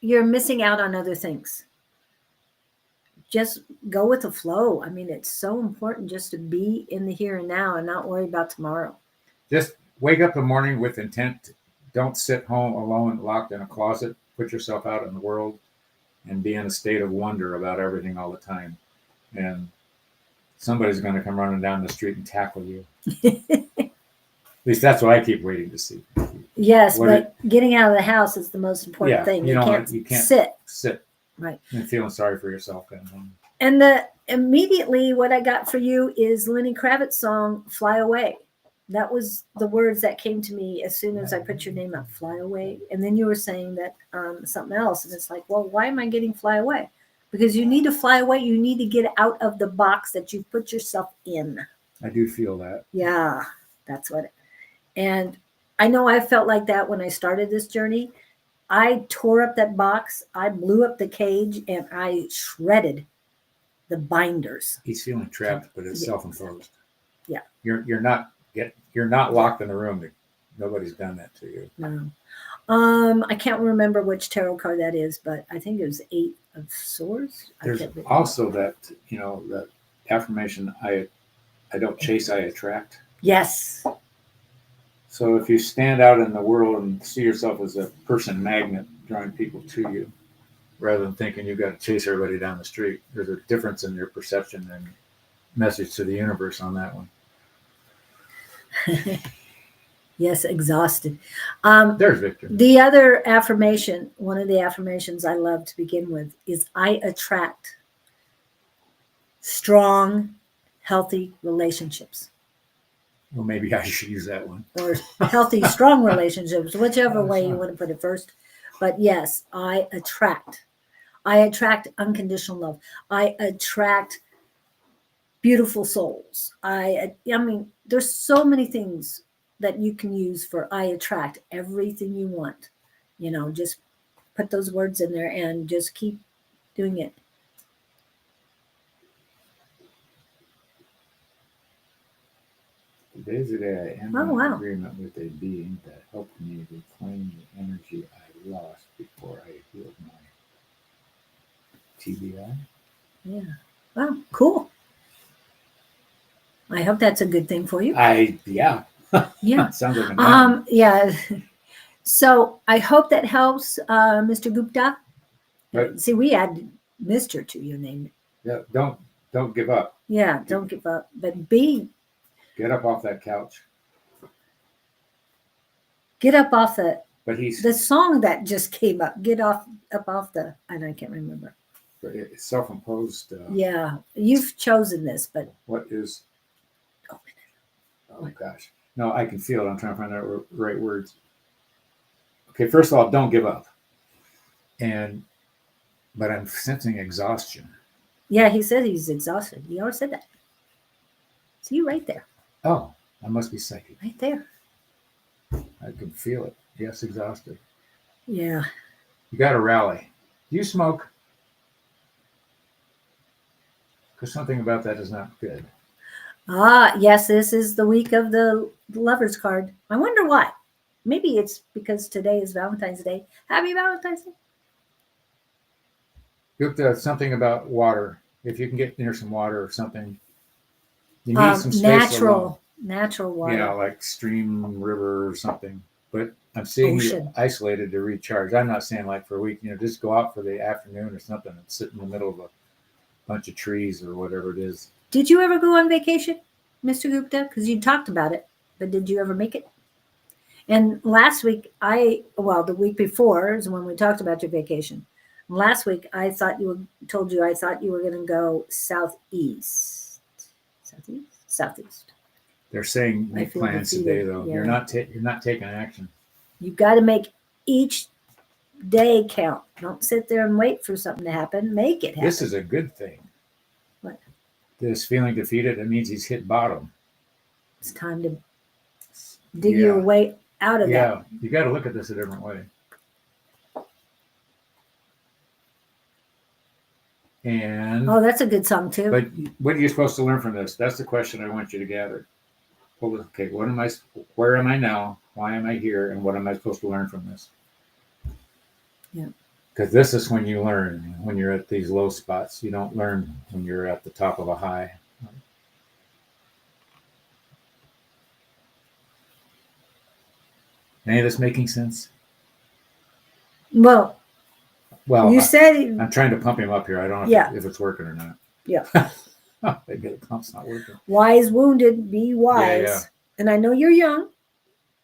you're missing out on other things. Just go with the flow. I mean, it's so important just to be in the here and now and not worry about tomorrow. Just wake up in the morning with intent. Don't sit home alone, locked in a closet. Put yourself out in the world and be in a state of wonder about everything all the time. And somebody's going to come running down the street and tackle you. At least that's what I keep waiting to see. Yes, but getting out of the house is the most important thing. You can't sit. Right. And feeling sorry for yourself. And immediately what I got for you is Lenny Kravitz's song, Fly Away. That was the words that came to me as soon as I put your name up, Fly Away. And then you were saying that something else. And it's like, well, why am I getting fly away? Because you need to fly away. You need to get out of the box that you put yourself in. I do feel that. Yeah, that's what. And I know I felt like that when I started this journey. I tore up that box, I blew up the cage, and I shredded the binders. He's feeling trapped, but it's self-imposed. Yeah. You're not locked in the room. Nobody's done that to you. No. I can't remember which tarot card that is, but I think it was 8 of Swords. There's also that, that affirmation, I don't chase, I attract. Yes. So if you stand out in the world and see yourself as a person magnet drawing people to you, rather than thinking you've got to chase everybody down the street, there's a difference in your perception and message to the universe on that one. Yes, exhausted. There's Victor. The other affirmation, one of the affirmations I love to begin with is I attract strong, healthy relationships. Well, maybe I should use that one. Or healthy, strong relationships, whichever way you want to put it first. But yes, I attract unconditional love. I attract beautiful souls. I mean, there's so many things that you can use for I attract everything you want. Just put those words in there and just keep doing it. Today's the day I am in agreement with a being that helped me reclaim the energy I lost before I healed my TBI. Yeah. Wow, cool. I hope that's a good thing for you. Yeah. Yeah. Sounds like a yeah. So I hope that helps, Mr. Gupta. But, see, we add Mr. to your name. Yeah, don't give up. Yeah, don't give up. But get up off that couch. Get up off the. But the song that just came up. Get up off the. And I can't remember. It's self-imposed. Yeah, you've chosen this, but what is? Oh gosh, no, I can feel it. I'm trying to find the right words. Okay, first of all, don't give up. But I'm sensing exhaustion. Yeah, he said he's exhausted. He always said that. See you right there. Oh, I must be psychic. Right there. I can feel it. Yes, exhausted. Yeah. You got to rally. Do you smoke? Because something about that is not good. Yes, this is the week of the lover's card. I wonder why. Maybe it's because today is Valentine's Day. Happy Valentine's Day. Gupta, something about water. If you can get near some water or something, you need some space. Natural water. Yeah, like stream, river, or something. But I'm seeing you isolated to recharge. I'm not saying like for a week. Just go out for the afternoon or something and sit in the middle of a bunch of trees or whatever it is. Did you ever go on vacation, Mr. Gupta? Because you talked about it, but did you ever make it? And last week, the week before is when we talked about your vacation. Last week, I thought you were going to go southeast. Southeast. They're saying make plans today, though. Yeah. You're not taking action. You've got to make each day count. Don't sit there and wait for something to happen. Make it happen. This is a good thing. What? This feeling defeated, it means he's hit bottom. It's time to dig your way out of that. Yeah, you got to look at this a different way. And that's a good song too. But what are you supposed to learn from this? That's the question I want you to gather. Okay, where am I now? Why am I here? And what am I supposed to learn from this? Yeah. Because this is when you learn. When you're at these low spots, you don't learn when you're at the top of a high. Any of this making sense? Well, you said I'm trying to pump him up here. I don't know if it's working or not. Yeah. Maybe the pump's not working. Wise wounded, be wise. Yeah. And I know you're young,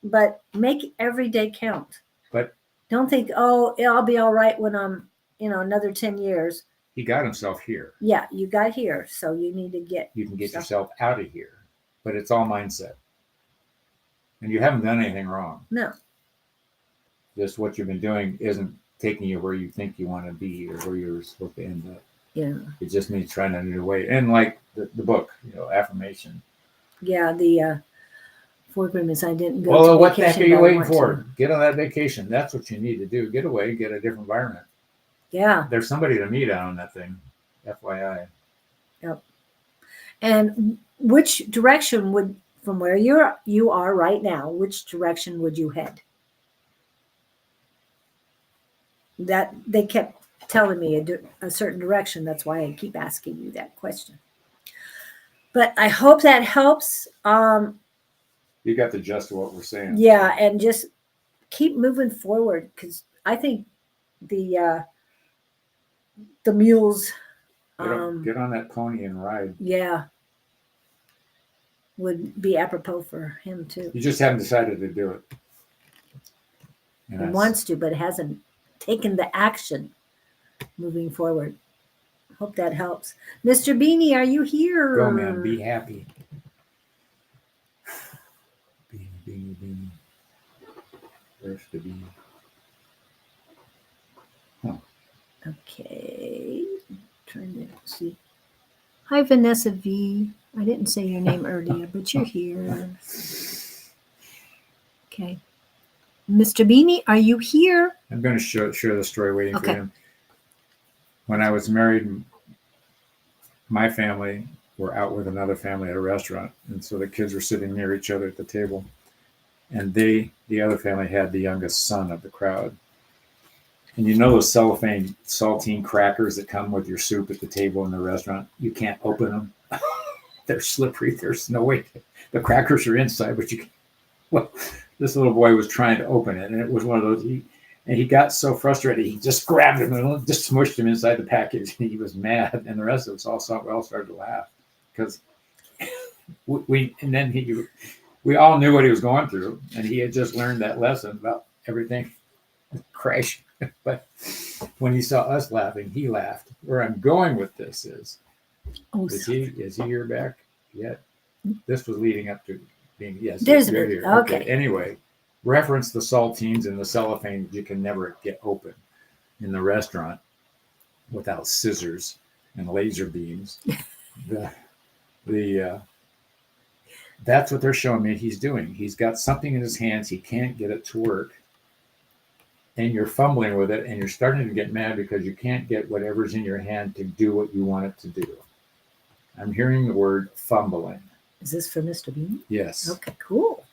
but make every day count. But don't think, I'll be all right when I'm, another 10 years. He got himself here. Yeah, you got here. So you need to You can get yourself out of here. But it's all mindset. And you haven't done anything wrong. No. Just what you've been doing isn't taking you where you think you want to be or where you're supposed to end up. Yeah. It just means trying a new way. And like the book, affirmation. Yeah, the 4 agreements. I didn't go to what vacation. The heck are you waiting for? Get on that vacation. That's what you need to do. Get away, get a different environment. Yeah. There's somebody to meet out on that thing. FYI. Yep. And which direction from where you are right now, which direction would you head? That they kept telling me a certain direction. That's why I keep asking you that question. But I hope that helps. You got the gist of what we're saying. Yeah, and just keep moving forward, because I think the mules, Get on that pony and ride. yeah, would be apropos for him too. You just haven't decided to do it. He wants to, but hasn't taken the action moving forward. Hope that helps. Mr. Beanie, are you here? Go, man. Be happy. Beanie. Where's the beanie? Okay. Trying to see. Hi, Vanessa V. I didn't say your name earlier, but you're here. Okay. Mr. Beanie, are you here? I'm going to share the story waiting Okay. for him. When I was married, my family were out with another family at a restaurant. And so the kids were sitting near each other at the table. And the other family had the youngest son of the crowd. And you know those cellophane saltine crackers that come with your soup at the table in the restaurant? You can't open them. They're slippery. There's no way. The crackers are inside, but you can. Well, this little boy was trying to open it, and it was one of those. And he got so frustrated, he just grabbed him and just smushed him inside the package. And he was mad, and the rest of us all started to laugh because we all knew what he was going through, and he had just learned that lesson about everything crashing. But when he saw us laughing, he laughed. Where I'm going with this is he here back yet? This was leading up to being yes. There's you're here. Okay. Anyway, reference the saltines and the cellophane that you can never get open in the restaurant without scissors and laser beams. That's what they're showing me he's doing. He's got something in his hands. He can't get it to work. And you're fumbling with it, and you're starting to get mad because you can't get whatever's in your hand to do what you want it to do. I'm hearing the word fumbling. Is this for Mr. Beanie? Yes. Okay, cool.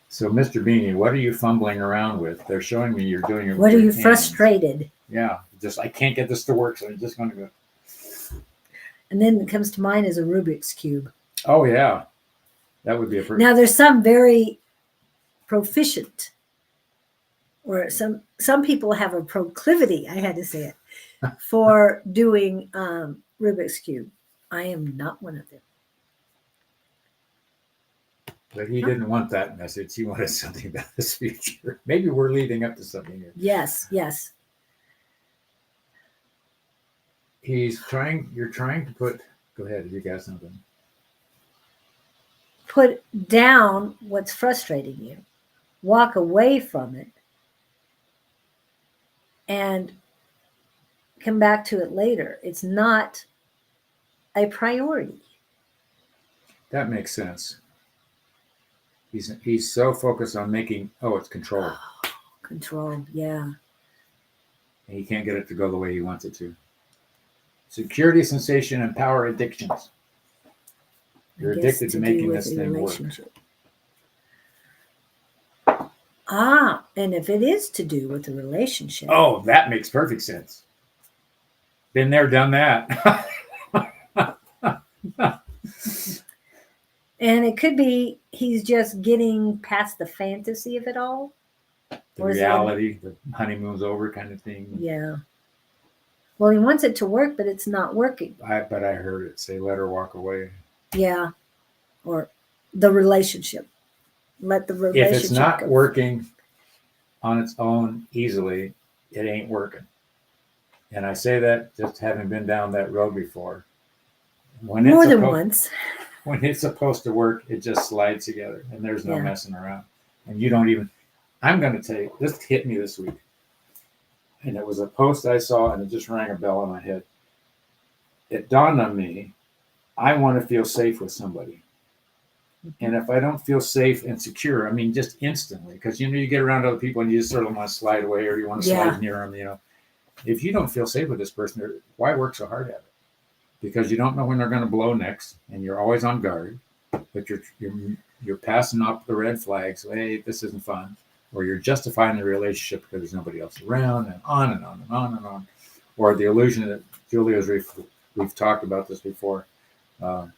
So, Mr. Beanie, what are you fumbling around with? They're showing me you're doing it with What are your you hands. frustrated? Yeah, just I can't get this to work, so I'm just going to go. And then it comes to mind as a Rubik's Cube. Oh, yeah. That would be a perfect. Now, there's some very proficient, or some people have a proclivity, I had to say it, for doing Rubik's Cube. I am not one of them. But he didn't want that message. He wanted something about his future. Maybe we're leading up to something here. Yes. You're trying to put, go ahead, you got something. Put down what's frustrating you. Walk away from it. And come back to it later. It's not a priority. That makes sense. He's so focused on making, it's control. Control, yeah. And he can't get it to go the way he wants it to. Security, sensation, and power addictions. You're addicted to making this thing work. And if it is to do with the relationship. Oh, that makes perfect sense. Been there, done that. And it could be he's just getting past the fantasy of it all. The reality, the honeymoon's over kind of thing. Yeah. Well, he wants it to work, but it's not working. But I heard it say, let her walk away. Yeah. Or the relationship. Let the relationship If it's not go. working on its own easily, it ain't working. And I say that just having been down that road before. More than once. When it's supposed to work, it just slides together and there's no messing around. And you don't even, I'm going to tell you, this hit me this week. And it was a post I saw and it just rang a bell in my head. It dawned on me, I want to feel safe with somebody. And if I don't feel safe and secure, I mean, just instantly, because you get around other people and you just sort of want to slide away or you want to slide near them, If you don't feel safe with this person, why work so hard at it? Because you don't know when they're going to blow next, and you're always on guard. But you're passing up the red flags. Hey, this isn't fun, or you're justifying the relationship because there's nobody else around, and on and on and on and on. Or the illusion that Julia's we've talked about this before.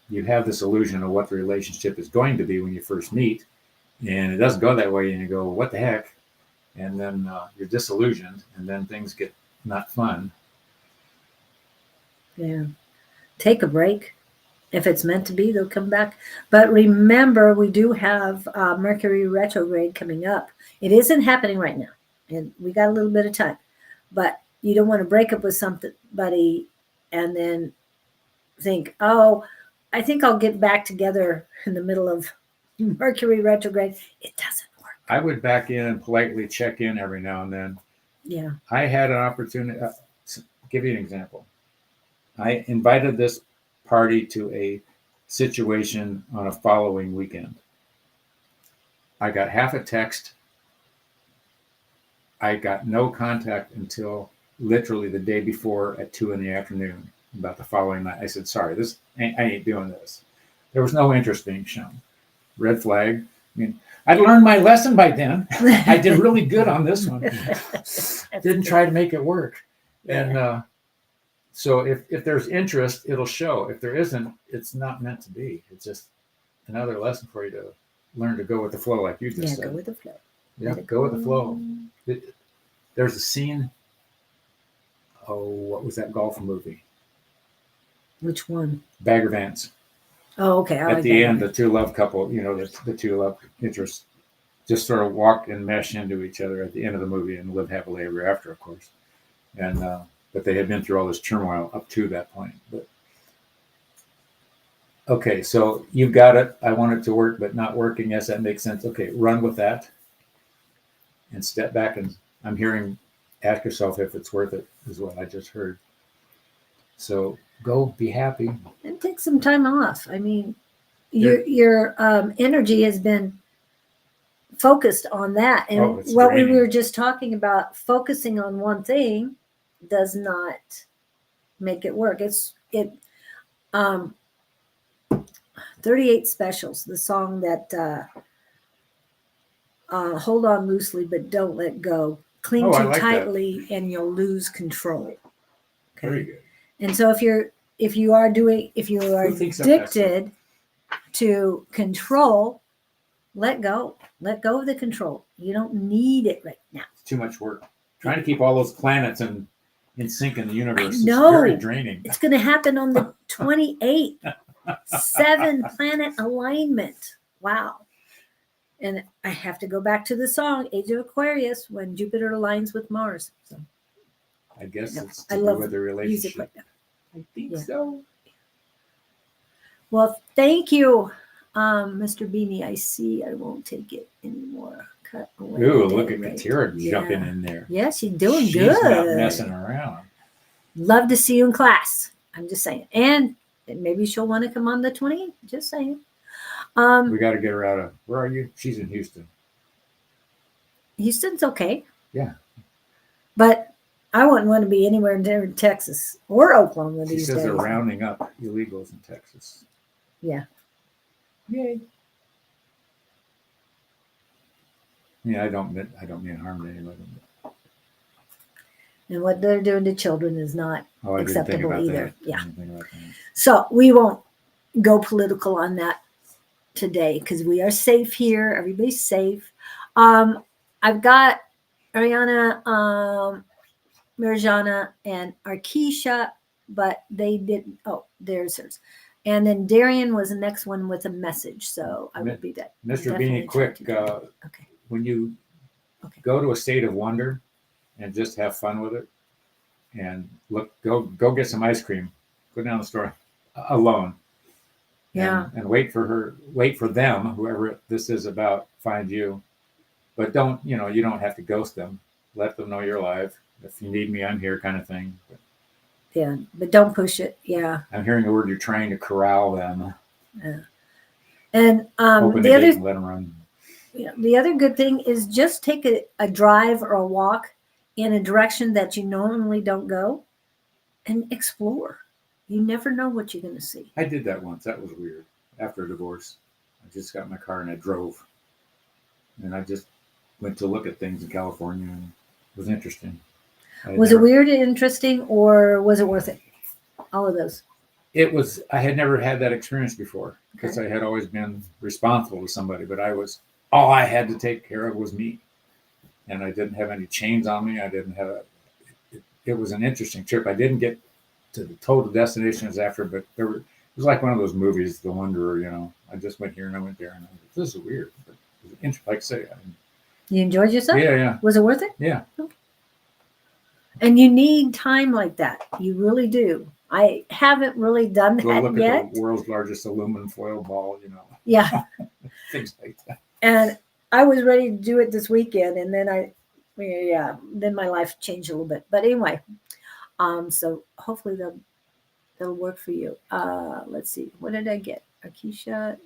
You have this illusion of what the relationship is going to be when you first meet, And it doesn't go that way, and you go, what the heck? And then you're disillusioned, and then things get not fun. Yeah. Take a break. If it's meant to be, they'll come back. But remember, we do have Mercury retrograde coming up. It isn't happening right now, and we got a little bit of time. But you don't want to break up with somebody and then think, oh, I think I'll get back together in the middle of Mercury retrograde. It doesn't work. I would back in and politely check in every now and then. Yeah. I had an opportunity. Give you an example. I invited this party to a situation on a following weekend. I got half a text. I got no contact until literally the day before at 2 p.m. about the following night. I said, sorry, I ain't doing this. There was no interest being shown. Red flag. I mean, I'd learned my lesson by then. I did really good on this one. Didn't try to make it work. And so if there's interest, it'll show. If there isn't, it's not meant to be. It's just another lesson for you to learn to go with the flow, like you just said. Go with the flow. Yeah, go with the flow. There's a scene. Oh, what was that golf movie? Which one? Bagger Vance. Oh, okay. At the end, the two love couple, the two love interests just sort of walk and mesh into each other at the end of the movie and live happily ever after, of course. And but they had been through all this turmoil up to that point. But okay, so you've got it. I want it to work, but not working. Yes, that makes sense. Okay, run with that and step back. And I'm hearing, ask yourself if it's worth it, is what I just heard. So go be happy. And take some time off. I mean, your energy has been focused on that. And what draining. we were just talking about, focusing on one thing does not make it work. 38 Specials, the song that hold on loosely but don't let go. Cling too tightly and you'll lose control. Okay. Very good. And so if you are addicted to control, let go. Let go of the control. You don't need it right now. It's too much work. Trying to keep all those planets in sync in the universe is very draining. It's going to happen on the 28th. 7 planet alignment. Wow. And I have to go back to the song Age of Aquarius when Jupiter aligns with Mars. So I guess it's to do with the relationship. Right now. I think so. Well, thank you, Mr. Beanie. I see I won't take it anymore. Cut away. Ooh, look at Katira jumping in there. Yeah, she's doing She's good. She's not messing around. Love to see you in class. I'm just saying. And maybe she'll want to come on the 20th. Just saying. We got to get her out of, where are you? She's in Houston. Houston's okay. Yeah. But I wouldn't want to be anywhere near Texas or Oklahoma these days. She says they're rounding up illegals in Texas. Yeah. Yay. Yeah, I don't mean harm to anybody. And what they're doing to children is not acceptable either. Yeah. So we won't go political on that today because we are safe here. Everybody's safe. I've got Ariana, Mirjana, and Arkisha, but they didn't. Oh, there's hers. And then Darian was the next one with a message. So I will be that. Mr. Beanie, quick. Okay. When you go to a state of wonder and just have fun with it, and go get some ice cream. Go down the store alone. Yeah. And wait for them, whoever this is about, find you. But don't, you don't have to ghost them. Let them know you're alive. If you need me, I'm here, kind of thing. Yeah, but don't push it. Yeah. I'm hearing the word you're trying to corral them. Yeah. And open the gate and let them run. Yeah, the other good thing is just take a drive or a walk in a direction that you normally don't go and explore. You never know what you're going to see. I did that once. That was weird. After a divorce, I just got in my car and I drove. And I just went to look at things in California, and it was interesting. Was it weird and interesting, or was it worth it? All of those. It was. I had never had that experience before because I had always been responsible to somebody, but I was all I had to take care of was me. And I didn't have any chains on me. I didn't have it was an interesting trip. I didn't get to the total destinations after, but it was like one of those movies, The Wanderer, you know. I just went here and I went there and I was like, this is weird. But it was like I say, You enjoyed yourself? yeah. Was it worth it? Yeah. And you need time like that. You really do. I haven't really done Go that look yet. at the world's largest aluminum foil ball, you know. Yeah. Things like that. And I was ready to do it this weekend, and then then my life changed a little bit. But anyway, so hopefully that'll work for you. Let's see, what did I get? Arkisha,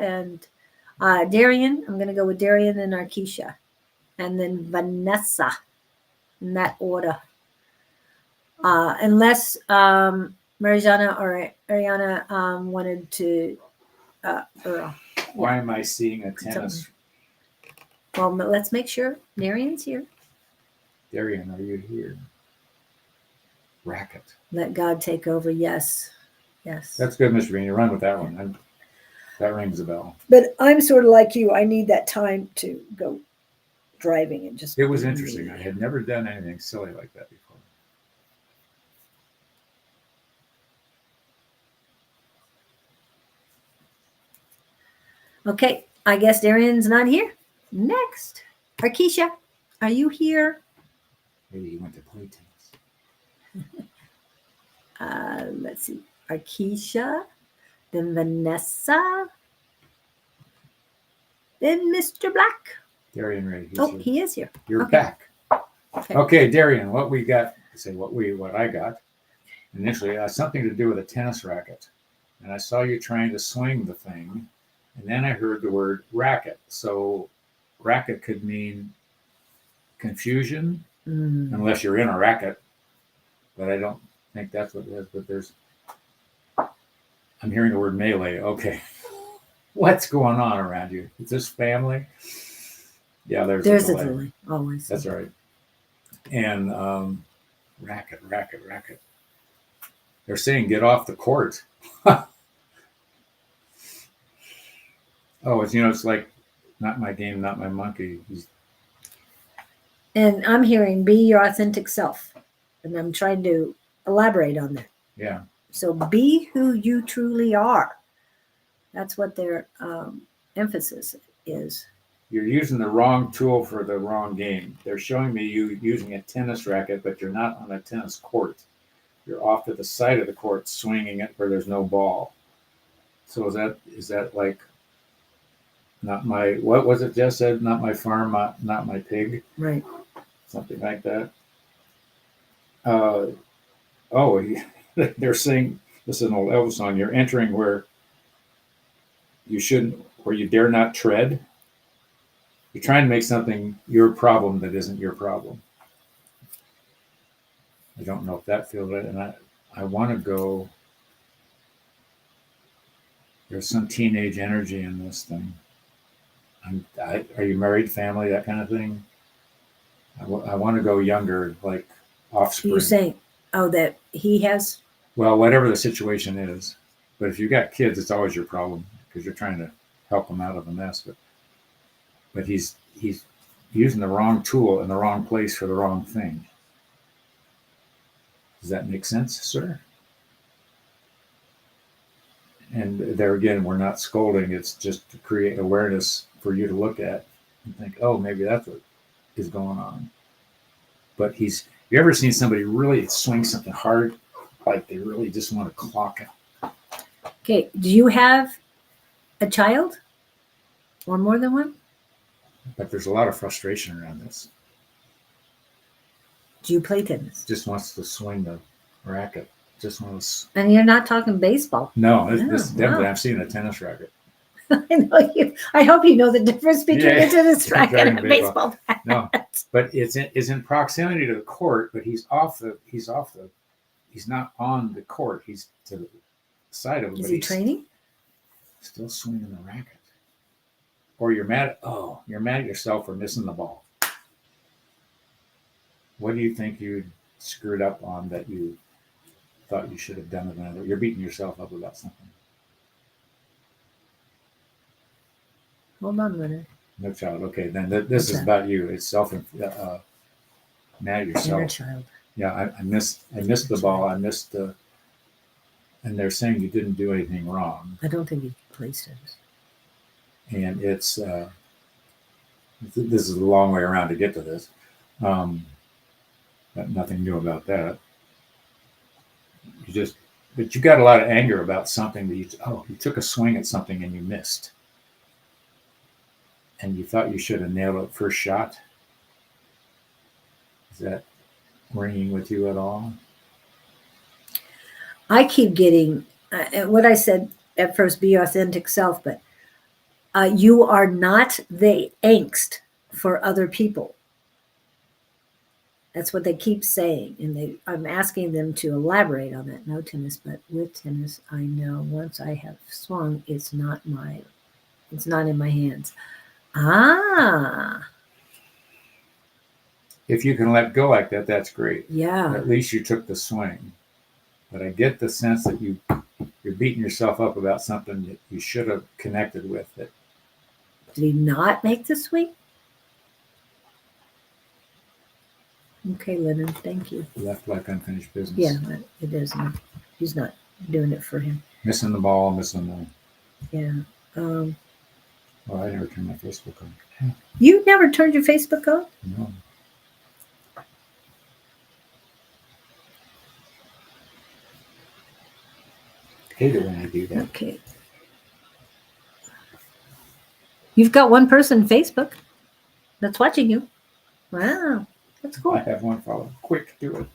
and Darian. I'm gonna go with Darian and Arkisha, and then Vanessa in that order. Unless Marijana or Ariana wanted to. Earl. Why am I seeing a tennis? Well, let's make sure Darian's here. Darian, are you here? Racket. Let God take over. Yes. That's good, Mr. Bean. You run with that one. That rings a bell. But I'm sort of like you. I need that time to go driving and just. It was interesting. I had never done anything silly like that before. Okay, I guess Darian's not here. Next, Arkisha, are you here? Maybe he went to play tennis. Let's see, Arkisha, then Vanessa, then Mr. Black. Darian Ray. Here. He is here. You're back. Okay, Darian, what I got initially has something to do with a tennis racket. And I saw you trying to swing the thing. And then I heard the word racket. So racket could mean confusion, unless you're in a racket. But I don't think that's what it is. But I'm hearing the word melee. Okay. What's going on around you? Is this family? Yeah, there's a delay. Always. That's right. And racket. They're saying get off the court. Oh, it's like not my game, not my monkey. And I'm hearing be your authentic self. And I'm trying to elaborate on that. Yeah. So be who you truly are. That's what their emphasis is. You're using the wrong tool for the wrong game. They're showing me you using a tennis racket, but you're not on a tennis court. You're off to the side of the court swinging it where there's no ball. So is that like not my, what was it Jess said? Not my farm, not my pig. Right. Something like that. They're saying, this is an old Elvis song, you're entering where you shouldn't, where you dare not tread. You're trying to make something your problem that isn't your problem. I don't know if that feels right. And I want to go, there's some teenage energy in this thing. Are you married, family, that kind of thing? I want to go younger, like offspring. You're saying, that he has? Well, whatever the situation is. But if you've got kids, it's always your problem because you're trying to help them out of the mess. But he's using the wrong tool in the wrong place for the wrong thing. Does that make sense, sir? And there again, we're not scolding. It's just to create awareness for you to look at and think, oh, maybe that's what is going on. But you ever seen somebody really swing something hard, like they really just want to clock it? Okay. Do you have a child or more than one? But there's a lot of frustration around this. Do you play tennis? Just wants to swing the racket. Just wants. And you're not talking baseball. No, this definitely. I've seen a tennis racket. I know you. I hope you know the difference between a tennis racket and a baseball bat. No, but it's in proximity to the court. But he's not on the court. He's to the side of it. Is he training? Still swinging the racket. Or you're mad at yourself for missing the ball. What do you think you screwed up on that you thought you should have done with another? You're beating yourself up about something. Hold on, Leonard. No child. Okay, then this is child. about you. It's mad at Inner yourself. child. Yeah, I missed the ball. I missed the, and they're saying you didn't do anything wrong, I don't think he placed it. and it's this is a long way around to get to this. But nothing new about that. But you got a lot of anger about something that you took a swing at something and you missed, and you thought you should have nailed it first shot. Is that ringing with you at all? I keep getting what I said at first, be your authentic self, but you are not the angst for other people. That's what they keep saying. And I'm asking them to elaborate on that. No tennis, but with tennis, I know once I have swung, it's not in my hands. Ah, If you can let go like that, that's great. yeah. At least you took the swing. But I get the sense that you're beating yourself up about something that you should have connected with. That Did he not make the swing? Okay, Lennon, thank you. left like unfinished business. Yeah, it is. He's not doing it for him. Missing the ball, missing the. Yeah. Well, I never turned my Facebook on. You never turned your Facebook on? No. Hate it when I do that. Okay. You've got one person on Facebook that's watching you. Wow, that's cool. I have one follow. Quick, do it.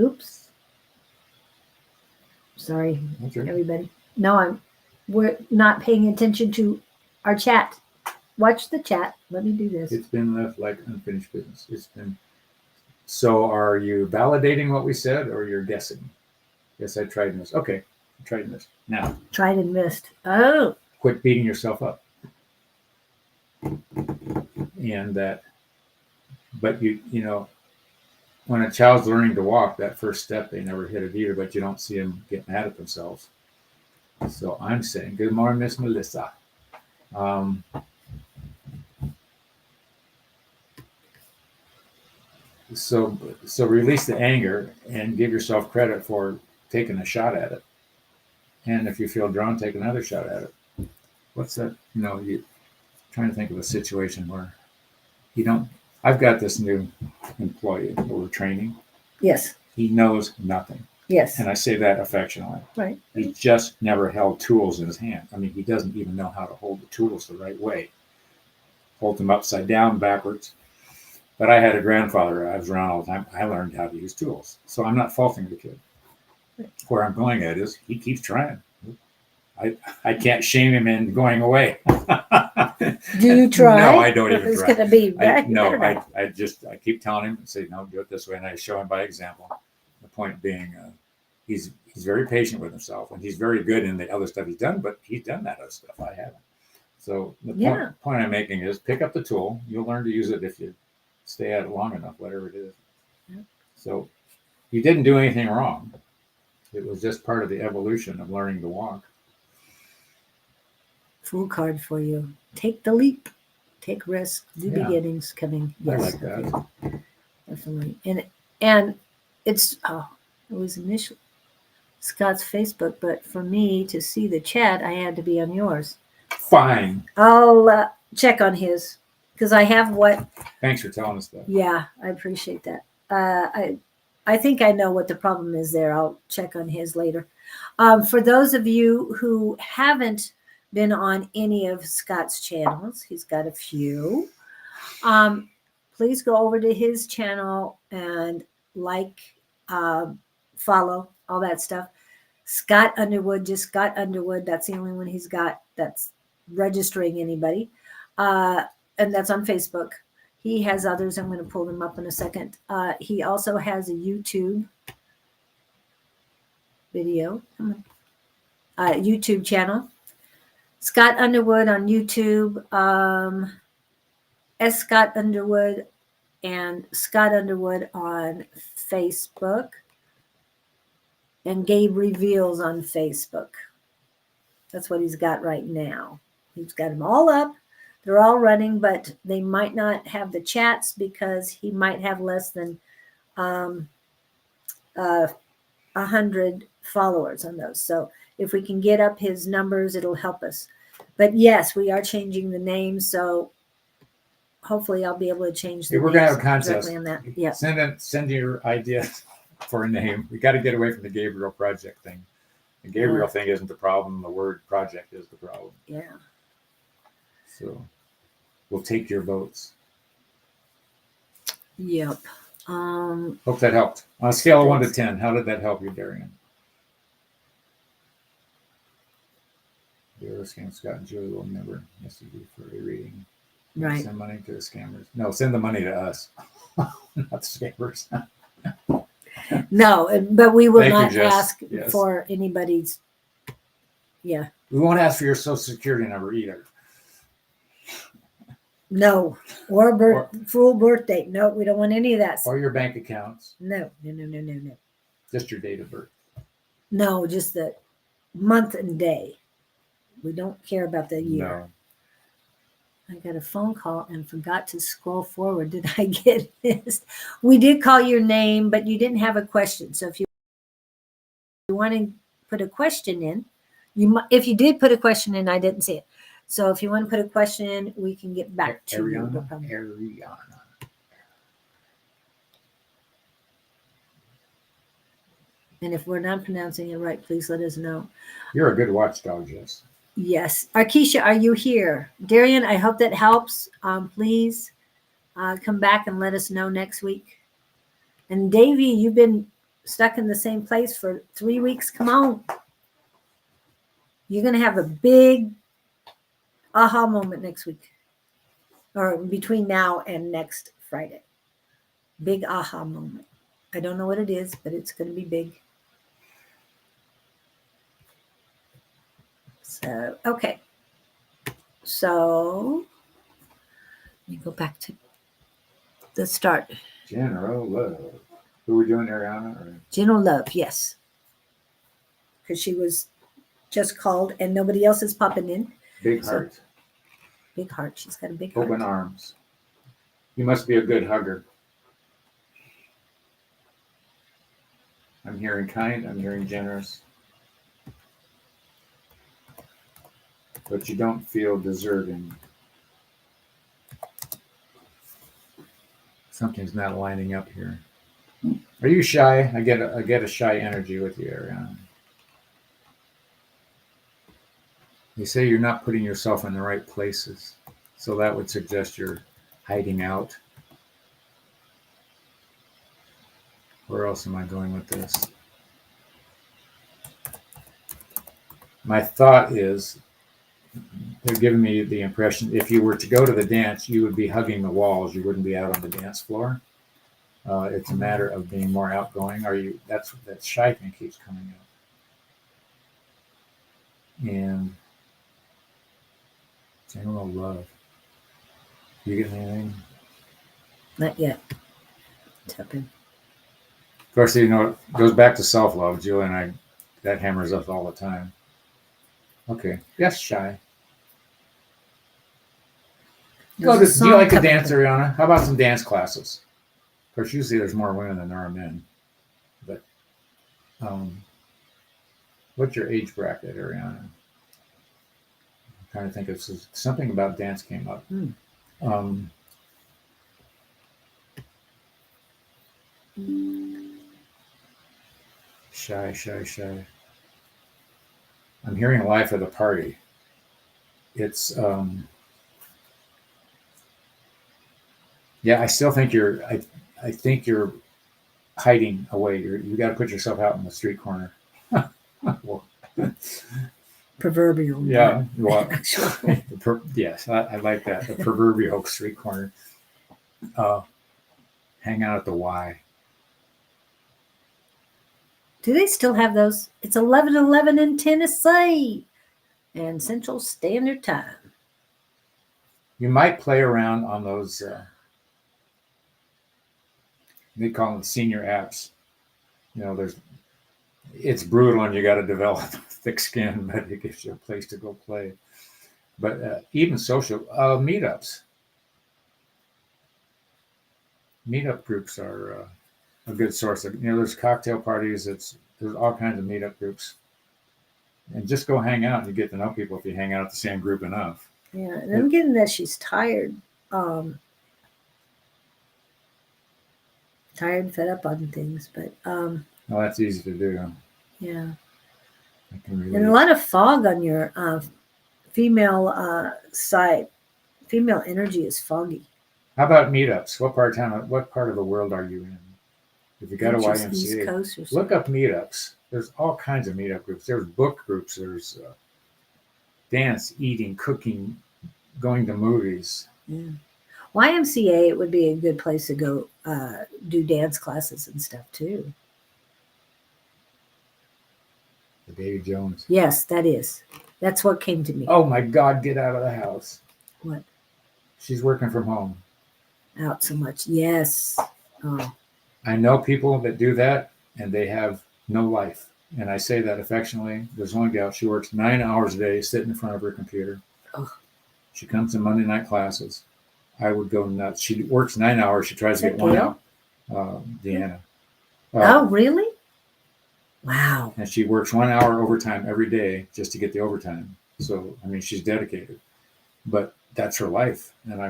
Oops. Sorry, That's right. everybody. No, we're not paying attention to our chat. Watch the chat. Let me do this. It's been left like unfinished business. It's been. So, are you validating what we said, or you're guessing? Yes, I tried and missed. Okay, I tried and missed. Now, Tried and missed. Oh, quit beating yourself up. And that, but you know, when a child's learning to walk, that first step, they never hit it either, but you don't see them get mad at themselves. So I'm saying, good morning, Miss Melissa. So release the anger and give yourself credit for taking a shot at it. And if you feel drawn, take another shot at it. What's that? You trying to think of a situation where you don't. I've got this new employee that we're training. yes, He knows nothing. yes. And I say that affectionately. Right. He just never held tools in his hand. I mean, he doesn't even know how to hold the tools the right way. Hold them upside down, backwards. But I had a grandfather. I was around all the time. I learned how to use tools. So I'm not faulting the kid. Where I'm going at is he keeps trying. I can't shame him in going away. Do you try? No, I don't even It's try. going to be bad. I keep telling him and say, no, do it this way. And I show him by example. The point being, he's very patient with himself, and he's very good in the other stuff he's done, but he's done that other stuff. I haven't. So the point I'm making is pick up the tool. You'll learn to use it if you stay at it long enough, whatever it is. Yeah. So you didn't do anything wrong. It was just part of the evolution of learning to walk. Full card for you. Take the leap. Take risk. New beginnings coming. Yes. I like that. Okay. Definitely. And it's it was initially Scott's Facebook, but for me to see the chat, I had to be on yours. Fine. I'll check on his because I have what. Thanks for telling us that. Yeah, I appreciate that. I think I know what the problem is there. I'll check on his later. For those of you who haven't been on any of Scott's channels, he's got a few. Please go over to his channel and follow, all that stuff. Scott Underwood, just Scott Underwood. That's the only one he's got that's registering anybody. And that's on Facebook. He has others. I'm going to pull them up in a second. He also has a YouTube video, YouTube channel. Scott Underwood on YouTube, S. Scott Underwood, and Scott Underwood on Facebook, and Gabe Reveals on Facebook. That's what he's got right now. He's got them all up. They're all running, but they might not have the chats because he might have less than 100 followers on those. So if we can get up his numbers, it'll help us. But yes, we are changing the name. So hopefully I'll be able to change the We're gonna have a names contest. directly on that. Yeah. Send your ideas for a name. We got to get away from the Gabriel project thing. The Gabriel thing isn't the problem. The word project is the problem. Yeah. So we'll take your votes. Yep. Hope that helped. On a scale of 1 to 10, how did that help you, Darian? Dear Scam Scott and Julie will never miss you for a reading. Right. Send money to the scammers. No, send the money to us, not the scammers. No, but we will Thank you, not Jess. ask Yes. for anybody's. Yeah. We won't ask for your social security number either. No. Or full birth date. No, we don't want any of that. Or your bank accounts. No. Just your date of birth. No, just the month and day. We don't care about the year. No. I got a phone call and forgot to scroll forward. Did I get this? We did call your name, but you didn't have a question. So if you want to put a question in, if you did put a question in, I didn't see it. So if you want to put a question in, we can get back to you. Ariana. And if we're not pronouncing it right, please let us know. You're a good watchdog, Jess. Yes. Arkisha, are you here? Darian, I hope that helps. Please come back and let us know next week. And Davey, you've been stuck in the same place for 3 weeks. Come on. You're going to have a big aha moment next week, or between now and next Friday. Big aha moment. I don't know what it is, but it's going to be big. So, okay. So, let me go back to the start. General Love. Who are we doing, Ariana? Or? General Love, yes. Because she was just called and nobody else is popping in. Big heart. So, big heart. She's got a big heart. Open arms. You must be a good hugger. I'm hearing kind. I'm hearing generous. But you don't feel deserving. Something's not lining up here. Are you shy? I get a shy energy with you, Ariana. They say you're not putting yourself in the right places. So that would suggest you're hiding out. Where else am I going with this? My thought is, they're giving me the impression if you were to go to the dance, you would be hugging the walls. You wouldn't be out on the dance floor. It's a matter of being more outgoing. Are you? That shy thing keeps coming up. And general love. You get anything? Not yet. Tapping. Of course, you know, it goes back to self-love. Julie and I, that hammers us all the time. Okay. Yes, shy. Well, do you like to dance, Ariana? How about some dance classes? Of course, usually there's more women than there are men. But what's your age bracket, Ariana? I'm trying to think of something about dance came up. Shy. I'm hearing life of the party. It's yeah, I still think I think you're hiding away. You got to put yourself out in the street corner. Well, proverbial. Yeah. Well, yes, I like that. The proverbial street corner. Hang out at the Y. Do they still have those? It's 11:11 in Tennessee and Central Standard Time. You might play around on those. They call them senior apps. You know, It's brutal, and you got to develop thick skin, but it gives you a place to go play. But even social meetups, meetup groups are a good source of. There's cocktail parties. There's all kinds of meetup groups, and just go hang out and you get to know people if you hang out at the same group enough. Yeah, and I'm getting that she's tired. Tired, fed up on things, but well, that's easy to do. yeah. I can relate. And a lot of fog on your female side. Female energy is foggy. How about meetups? What part of the world are you in? If you got a Just East YMCA, Coast or look something. up meetups. There's all kinds of meetup groups. There's book groups. There's dance, eating, cooking, going to movies. Yeah. YMCA would be a good place to go do dance classes and stuff too. The Davy Jones. Yes, that is. That's what came to me. Oh my God, get out of the house. What? She's working from home. Out so much. Yes. Oh. I know people that do that and they have no life. And I say that affectionately. There's one gal, she works 9 hours a day sitting in front of her computer. Oh. She comes to Monday night classes. I would go nuts. She works 9 hours. She tries to Is get that 1 Gail? hour. Deanna. Oh, really? Wow. And she works 1 hour overtime every day just to get the overtime. So, I mean, she's dedicated. But that's her life. And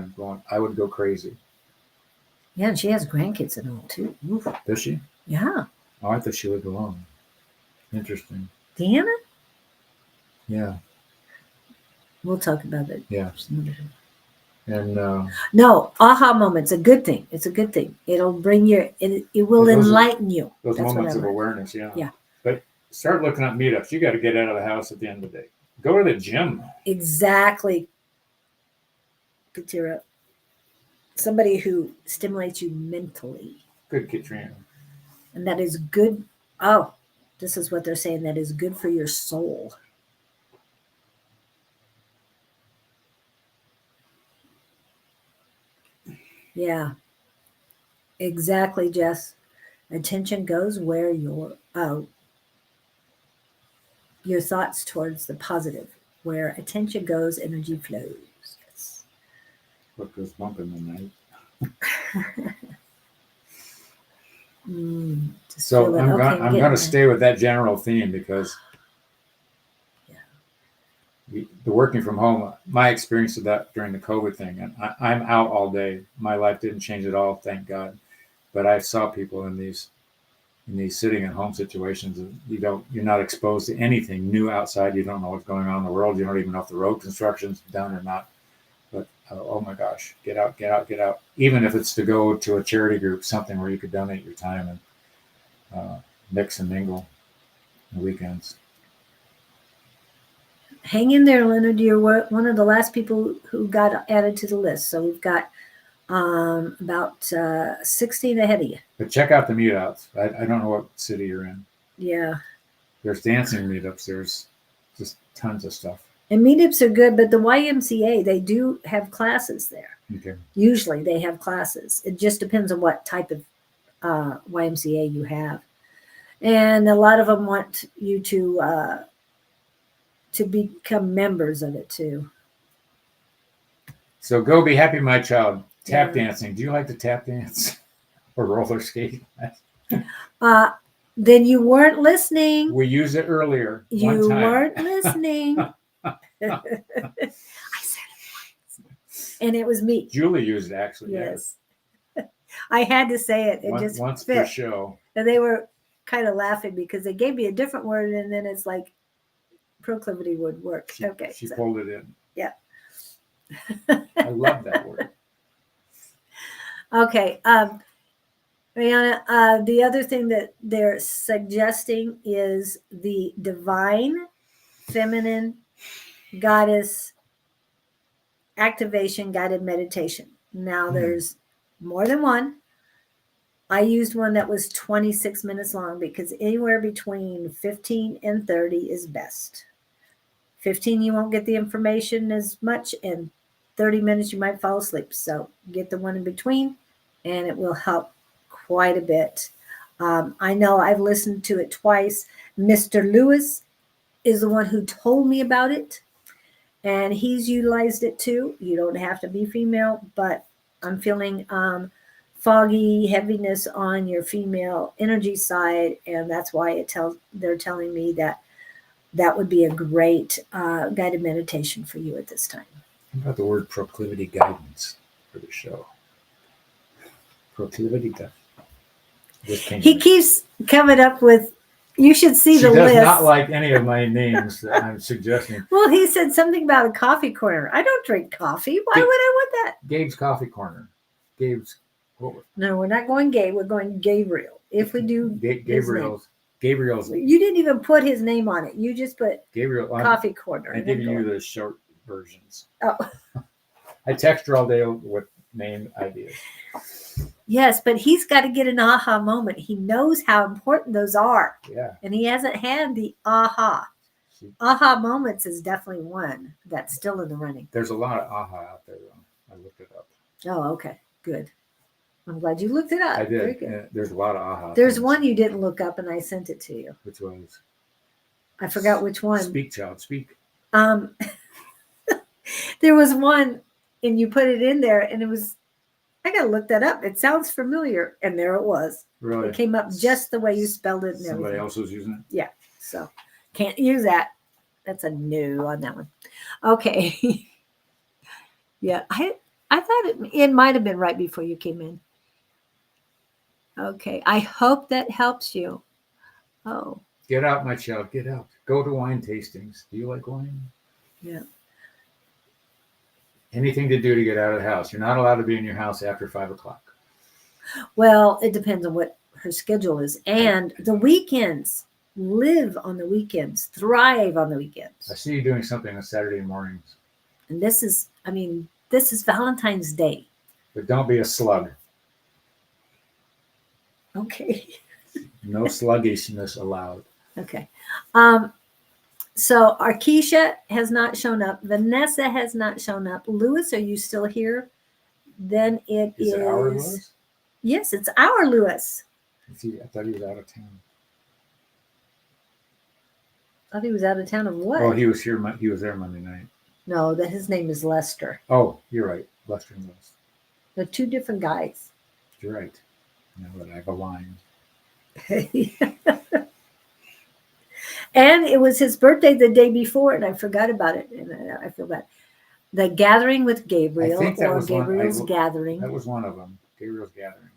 I would go crazy. Yeah, and she has grandkids and all too. Oof. Does she? Yeah. Oh, I thought she lived alone. Interesting. Deanna? Yeah. We'll talk about it. Yeah. And no, aha moments, a good thing. It's a good thing. It'll bring it will enlighten you. Those That's moments what of awareness, yeah. Yeah. But start looking at meetups. You got to get out of the house at the end of the day. Go to the gym. Exactly. Katira. Somebody who stimulates you mentally. Good, Katrina. And that is good. Oh, this is what they're saying. That is good for your soul. Yeah. Exactly, Jess. Attention goes where your thoughts towards the positive. Where attention goes, energy flows. Yes. What goes bump in the night? So I'm going to stay with that general theme because the working from home, my experience of that during the COVID thing, and I'm out all day. My life didn't change at all, thank God. But I saw people in these sitting at home situations. You're not exposed to anything new outside. You don't know what's going on in the world. You don't even know if the road construction's done or not. But oh my gosh, get out. Even if it's to go to a charity group, something where you could donate your time and mix and mingle on the weekends. Hang in there, Leonard. You're one of the last people who got added to the list. So we've got about 16 ahead of you. But check out the meetups. I don't know what city you're in. Yeah. There's dancing meetups. There's just tons of stuff. And meetups are good, but the YMCA, they do have classes there. Okay. Usually they have classes. It just depends on what type of YMCA you have. And a lot of them want you to become members of it too. So go be happy, my child. Tap dancing. Do you like to tap dance or roller skate? Then you weren't listening. We used it earlier. You weren't listening. I said it once. And it was me. Julie used it actually. Yes. I had to say it. It just once fit. per show. And they were kind of laughing because they gave me a different word and then it's like proclivity would work. She pulled it in. Yeah. I love that word. Okay. Rihanna, the other thing that they're suggesting is the divine feminine goddess activation guided meditation. Now there's more than one. I used one that was 26 minutes long because anywhere between 15 and 30 is best. 15, you won't get the information as much, and 30 minutes, you might fall asleep. So get the one in between, and it will help quite a bit. I know I've listened to it twice. Mr. Lewis is the one who told me about it, and he's utilized it too. You don't have to be female, but I'm feeling foggy heaviness on your female energy side, and that's why they're telling me that would be a great guided meditation for you at this time. How about the word proclivity guidance for the show? Proclivity guidance. He keeps coming up with, you should see the list. She does not like any of my names that I'm suggesting. Well, he said something about a coffee corner. I don't drink coffee. Why would I want that? Gabe's Coffee Corner. Gabe's. No, we're not going Gabe. We're going Gabriel. If we do Gabriel's. You didn't even put his name on it. You just put Gabriel Coffee Corner. I'm giving you the short versions. Oh. I text her all day with name ideas. Yes, but he's got to get an aha moment. He knows how important those are. Yeah. And he hasn't had the aha. Aha moments is definitely one that's still in the running. There's a lot of aha out there, though. I looked it up. Oh, okay. Good. I'm glad you looked it up. I did. There's a lot of aha. There's things. one you didn't look up, and I sent it to you. Which was? I forgot which one. Speak, child, speak. There was one, and you put it in there, and it was, I got to look that up. It sounds familiar. And there it was. Really? It came up just the way you spelled it and Somebody everything. else was using it? Yeah. So can't use that. That's a no on that one. Okay. Yeah. I thought it might have been right before you came in. Okay. I hope that helps you. Oh. Get out, my child. Get out. Go to wine tastings. Do you like wine? Yeah. Anything to do to get out of the house. You're not allowed to be in your house after 5 o'clock. Well, it depends on what her schedule is. And the weekends, live on the weekends, thrive on the weekends. I see you doing something on Saturday mornings. And this is Valentine's Day. But don't be a slug. Okay. No sluggishness allowed. Okay. So Arkisha has not shown up. Vanessa has not shown up. Lewis, are you still here? Then it is. Is it our Lewis? Yes, it's our Lewis. I thought he was out of town. I thought he was out of town of what? Oh, he was here. He was there Monday night. No, that his name is Lester. Oh, you're right. Lester and Lewis. They're two different guys. You're right. Now that I've aligned. And it was his birthday the day before, and I forgot about it, and I feel bad. The gathering with Gabriel, or Gabriel's gathering. That was one of them. Gabriel's gathering.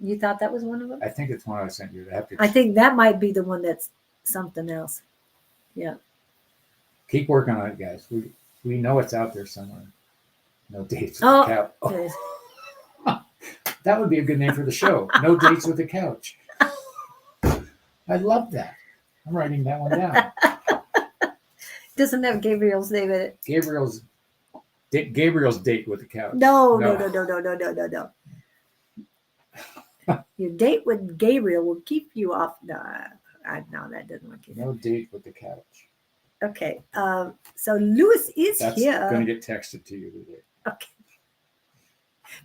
You thought that was one of them? I think it's one I sent you. I think that might be the one that's something else. Yeah. Keep working on it, guys. We know it's out there somewhere. No dates with the couch. Oh. That would be a good name for the show. No dates with the couch. I love that. I'm writing that one down. Doesn't have Gabriel's name in it. Gabriel's date with the couch. No. Your date with Gabriel will keep you off. No, that doesn't work either. No date with the couch. Okay. So Lewis is here. That's going to get texted to you today. Okay.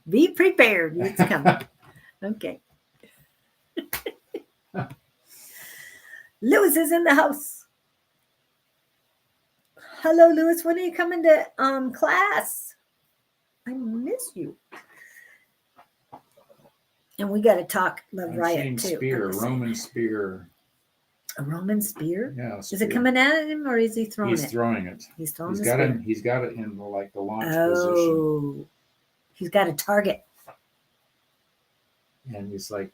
Be prepared. It's coming. Okay. Lewis is in the house. Hello, Lewis. When are you coming to class? I miss you. And we got to talk Love Riot too. Spear, Roman spear. A Roman spear? Yeah. Is it coming at him or is he throwing it? He's throwing it. He's throwing He's the got spear. it. He's got it in the launch position. He's got a target. And he's like,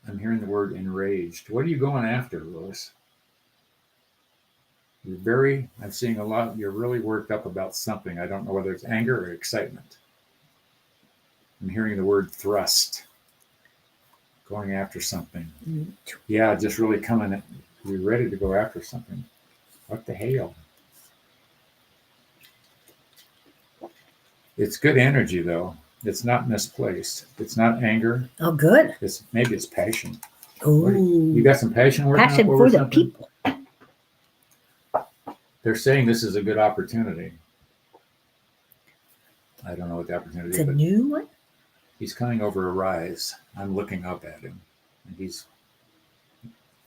I'm hearing the word enraged. What are you going after, Lewis? I'm seeing a lot. You're really worked up about something. I don't know whether it's anger or excitement. I'm hearing the word thrust. Going after something. Mm-hmm. Yeah, just really coming. You're ready to go after something. What the hell? It's good energy, though. It's not misplaced. It's not anger. Oh, good. Maybe it's passion. Oh, you got some passion working passion up for the something? people. They're saying this is a good opportunity. I don't know what the opportunity is. It's a new one? He's coming over a rise. I'm looking up at him. and he's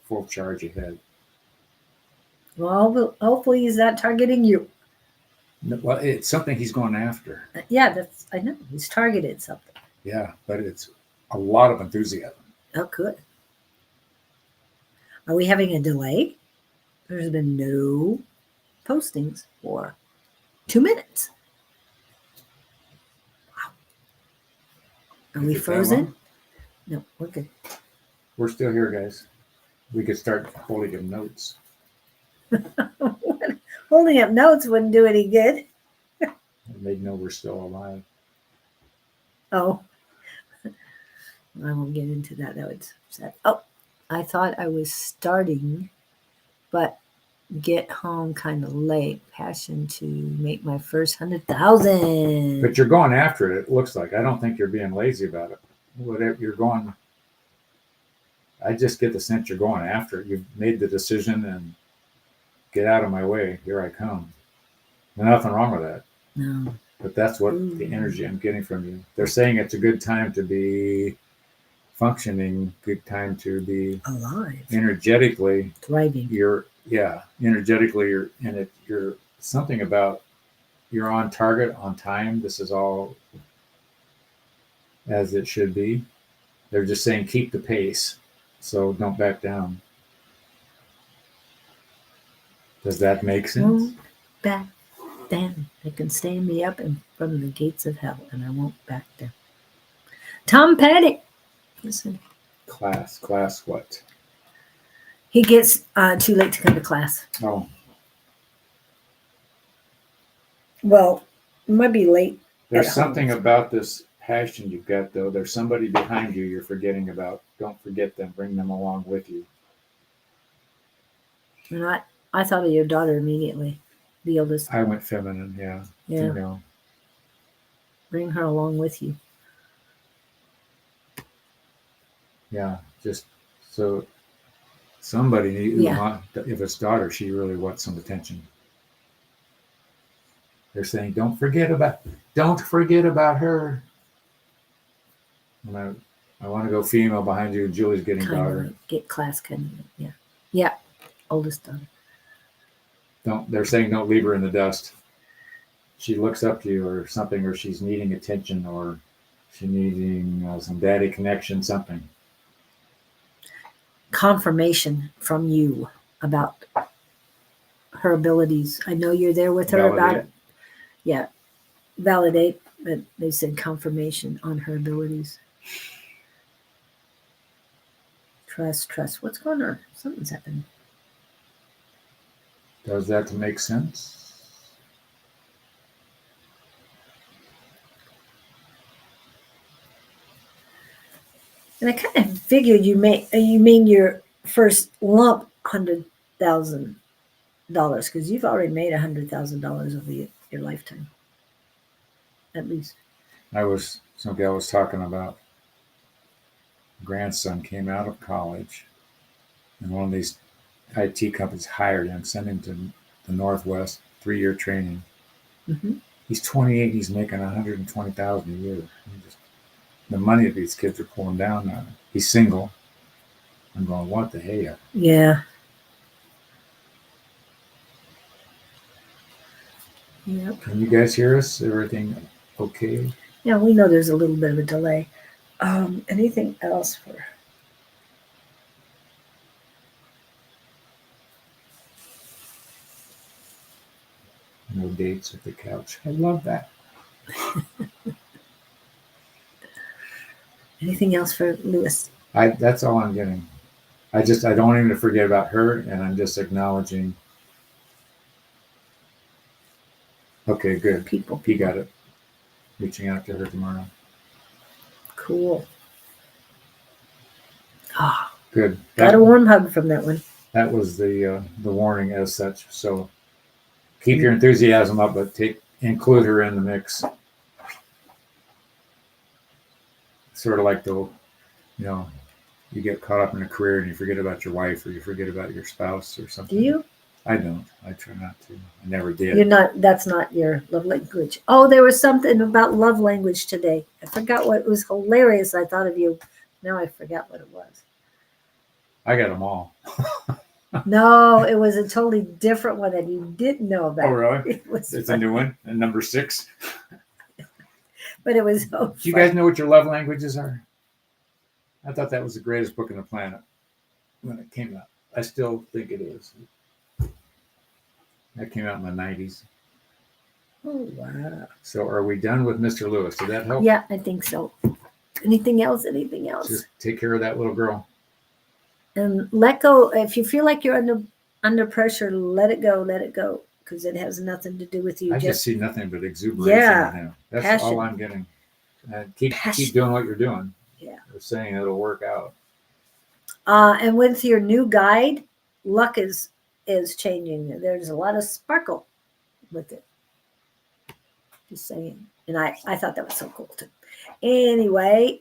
full charge ahead. Well, hopefully he's not targeting you. Well, it's something he's going after. Yeah, I know. He's targeted something. Yeah, but it's a lot of enthusiasm. Oh, good. Are we having a delay? There's been no postings for 2 minutes. Wow. Are we Is it that frozen? long? No, we're good. We're still here, guys. We could start holding him notes. Holding up notes wouldn't do any good. And they'd know we're still alive. Oh, I won't get into that. That would upset. Oh, I thought I was starting, but get home kind of late. Passion to make my first 100,000. But you're going after it, it looks like. I don't think you're being lazy about it. Whatever you're going, I just get the sense you're going after it. You've made the decision and get out of my way. Here I come. There's nothing wrong with that. No. But that's what the energy I'm getting from you. They're saying it's a good time to be functioning, good time to be Alive. energetically Thriving. Energetically you're something about you're on target, on time. This is all as it should be. They're just saying keep the pace, so don't back down. Does that make sense? Won't back down. They can stand me up in front of the gates of hell, and I won't back down. Tom Petty. Listen. Class what? He gets too late to come to class. Oh, Well, it might be late. there's At home. something about this passion you've got, though. There's somebody behind you you're forgetting about. Don't forget them. Bring them along with you. And I thought of your daughter immediately, the oldest. I went feminine, yeah. Yeah. Female. Bring her along with you. Yeah, just so somebody needs. Yeah. If it's daughter, she really wants some attention. They're saying, "Don't forget about her." And I want to go female behind you. Julie's getting Kind daughter. of like get class kind of. Yeah. Yeah. Oldest daughter. They're saying don't leave her in the dust. She looks up to you or something, or she's needing attention, or she's needing some daddy connection, something. Confirmation from you about her abilities. I know you're there with her about Validate. it. Yeah. Validate, but they said confirmation on her abilities. Trust. What's going on? Something's happening. Does that make sense? And I kind of figured you mean your first lump $100,000 because you've already made $100,000 over your lifetime, at least. Some gal was talking about grandson came out of college and one of these IT companies hired him, sent him to the Northwest, 3-year training. Mm-hmm. He's 28. He's making $120,000 a year. The money that these kids are pulling down on. He's single. I'm going, what the hell? Yeah. Yep. Can you guys hear us? Everything okay? Yeah, we know there's a little bit of a delay. Anything else for? No dates at the couch. I love that. Anything else for Lewis? That's all I'm getting. I don't want him to forget about her, and I'm just acknowledging. Okay, good. People. He got it. Reaching out to her tomorrow. Cool. Ah, Good. got a warm hug from that one. That was the warning as such. So keep your enthusiasm up, but include her in the mix. Sort of like you get caught up in a career and you forget about your wife or you forget about your spouse or something. Do you? I don't. I try not to. I never did. That's not your love language. Oh, there was something about love language today. I forgot what it was hilarious. I thought of you. Now I forgot what it was. I got them all. No, it was a totally different one that you didn't know about. Oh, really? It was It's funny. a new one, and number 6. But it was so Do you funny. guys know what your love languages are? I thought that was the greatest book on the planet when it came out. I still think it is. That came out in the 90s. Oh, wow. So are we done with Mr. Lewis? Did that help? Yeah, I think so. Anything else? Anything else? Just take care of that little girl. And let go. If you feel like you're under pressure, let it go. Let it go, because it has nothing to do with you. I just see nothing but exuberation Yeah, in him. That's passion. all I'm getting. And keep Passion. doing what you're doing. Yeah. They're saying it'll work out. And with your new guide, luck is changing. There's a lot of sparkle with it. Just saying. And I thought that was so cool too. Anyway,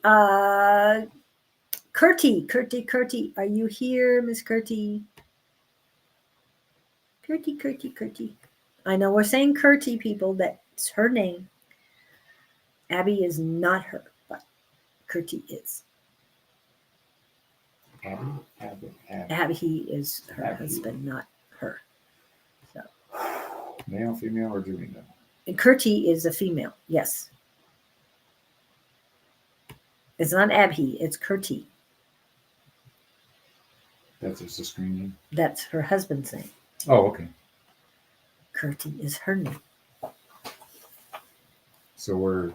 Curti, are you here, Miss Curti? Curti. I know we're saying Curti, people. That's her name. Abby is not her, but Curti is. Abby is her husband, not her. So, male, female, or do we know? And Curti is a female. Yes. It's not Abhi. It's Curti. That's just a screen name. That's her husband's name. Oh, okay. Curti is her name. So we're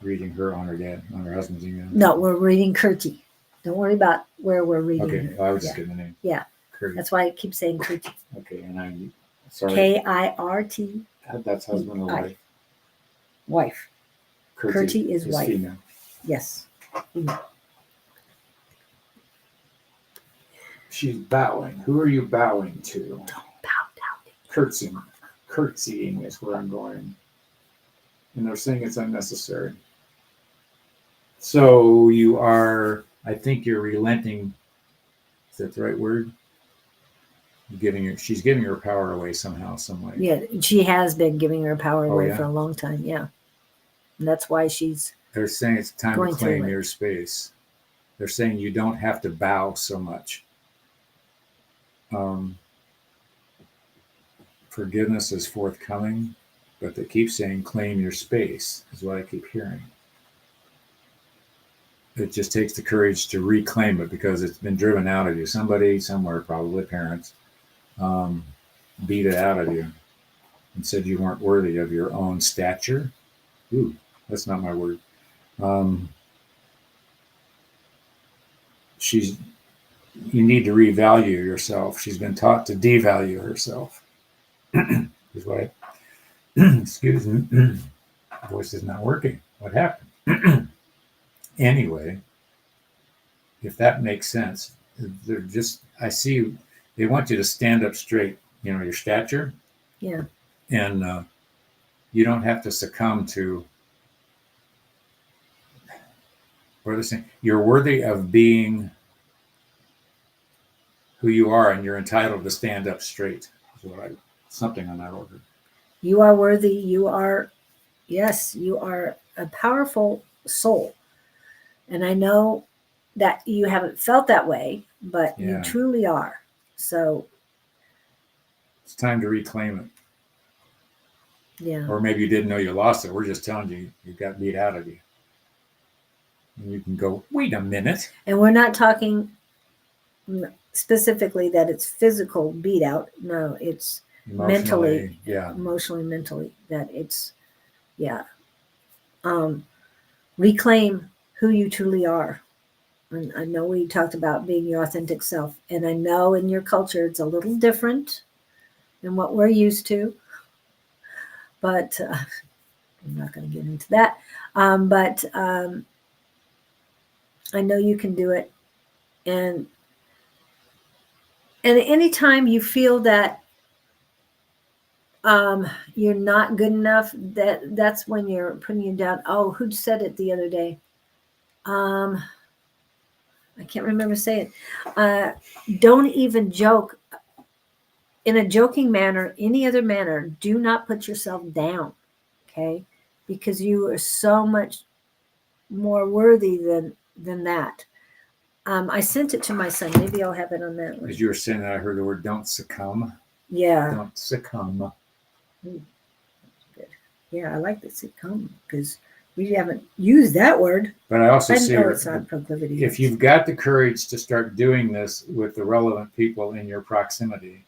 reading her on her husband's email. No, we're reading Curti. Don't worry about where we're reading. Okay, her. well, I was just getting the name. Yeah. Curtis. That's why I keep saying Curti. Okay, and I'm sorry. Kirt. That's husband or wife. Wife. Curti is wife. Female. Yes. She's bowing. Who are you bowing to? Don't bow down. Curtsying is where I'm going. And they're saying it's unnecessary. So you are, I think you're relenting. Is that the right word? She's giving her power away somehow, some way. Yeah, she has been giving her power away yeah? for a long time. Yeah. And that's why she's. They're saying it's time going to claim through it. your space. They're saying you don't have to bow so much. Forgiveness is forthcoming, but they keep saying claim your space, is what I keep hearing. It just takes the courage to reclaim it because it's been driven out of you. Somebody, somewhere, probably parents, beat it out of you and said you weren't worthy of your own stature. Ooh, that's not my word. You need to revalue yourself. She's been taught to devalue herself. Is what excuse me. Voice is not working. What happened? Anyway, if that makes sense, I see they want you to stand up straight, your stature. Yeah. And you don't have to succumb to what are they saying? You're worthy of being who you are, and you're entitled to stand up straight. Something on that order. You are worthy. You are a powerful soul. And I know that you haven't felt that way, but you truly are. So it's time to reclaim it. Yeah. Or maybe you didn't know you lost it. We're just telling you got beat out of you. And you can go, wait a minute. And we're not talking specifically that it's physical beat out. No, it's emotionally, mentally, that it's, reclaim who you truly are. And I know we talked about being your authentic self, and I know in your culture it's a little different than what we're used to, but I'm not going to get into that. But I know you can do it. And anytime you feel that you're not good enough, that's when you're putting you down. Oh, who said it the other day? I can't remember saying it. Don't even joke in a joking manner, any other manner. Do not put yourself down, okay? Because you are so much more worthy than that. I sent it to my son. Maybe I'll have it on that one. As you were saying that, I heard the word "don't succumb." Yeah. Don't succumb. Good. Yeah, I like the succumb because we haven't used that word. But I also I see know it's not proclivity. if you've got the courage to start doing this with the relevant people in your proximity,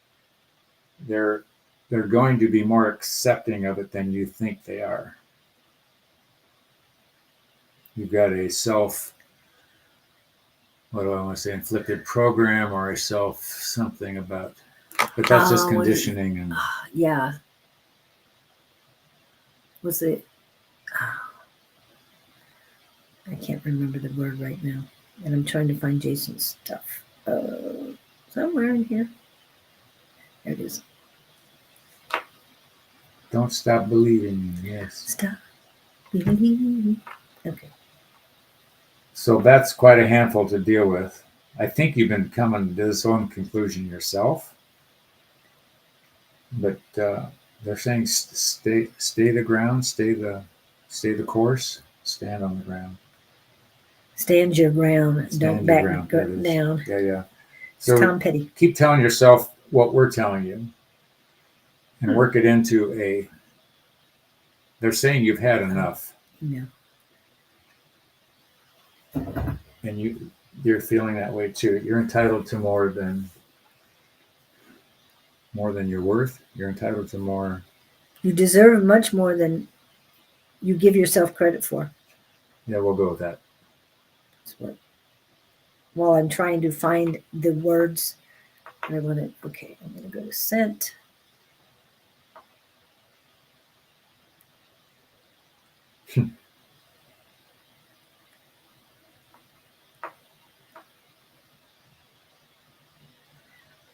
they're going to be more accepting of it than you think they are. You've got a what do I want to say, inflicted program or a self something about, but that's just conditioning. And yeah. Was it? I can't remember the word right now, and I'm trying to find Jason's stuff somewhere in here. There it is. Don't stop believing. Yes. Stop believing. Okay. So that's quite a handful to deal with. I think you've been coming to this own conclusion yourself, but they're saying stay the ground, stay the course, stand on the ground. Stand your ground. Stand Don't your back ground, down. Yeah. It's So Tom Petty. keep telling yourself what we're telling you, and work it into a. They're saying you've had enough. Yeah. And you're feeling that way too. You're entitled to more than you're worth. You're entitled to more. You deserve much more than you give yourself credit for. Yeah, we'll go with that. That's what. While I'm trying to find the words, I want to. Okay, I'm going to go to sent.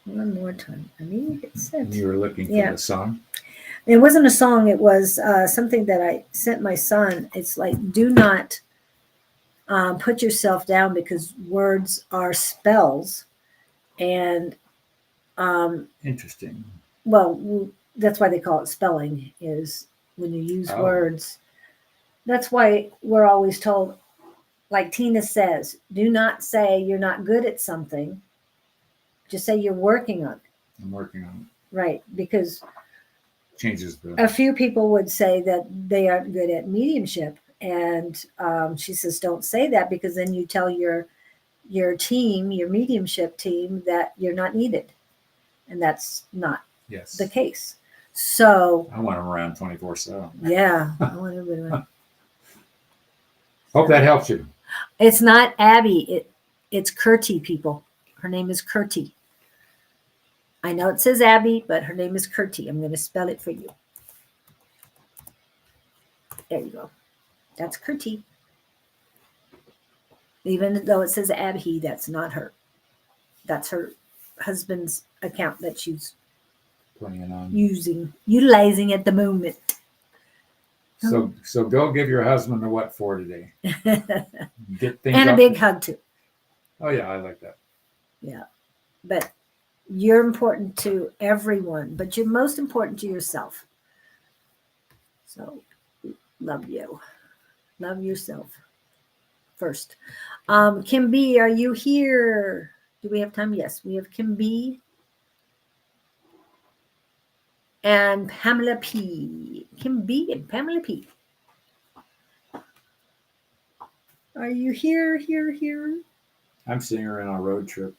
One more time. I need to hit sent. You were looking for the song? It wasn't a song. It was something that I sent my son. It's like, do not put yourself down because words are spells. And interesting. Well, that's why they call it spelling, is when you use words. That's why we're always told, like Tina says, do not say you're not good at something. Just say you're working on it. I'm working on it. Right, because changes a few people would say that they aren't good at mediumship, and she says don't say that because then you tell your team, your mediumship team, that you're not needed, and that's not the case. So I want them around 24/7. Yeah, I want everybody around. Hope that helps you. It's not Abby. It's Curti, people. Her name is Curti. I know it says Abby, but her name is Curti. I'm going to spell it for you. There you go. That's Curti. Even though it says Abby, that's not her. That's her husband's account that she's utilizing at the moment. So go give your husband a what for today. Get things and a big hug too. Oh yeah, I like that. Yeah, but you're important to everyone, but you're most important to yourself. So love you. Love yourself first. Kim B, are you here? Do we have time? Yes, we have Kim B. And Pamela P. Kim B and Pamela P. Are you here? I'm seeing her in a road trip.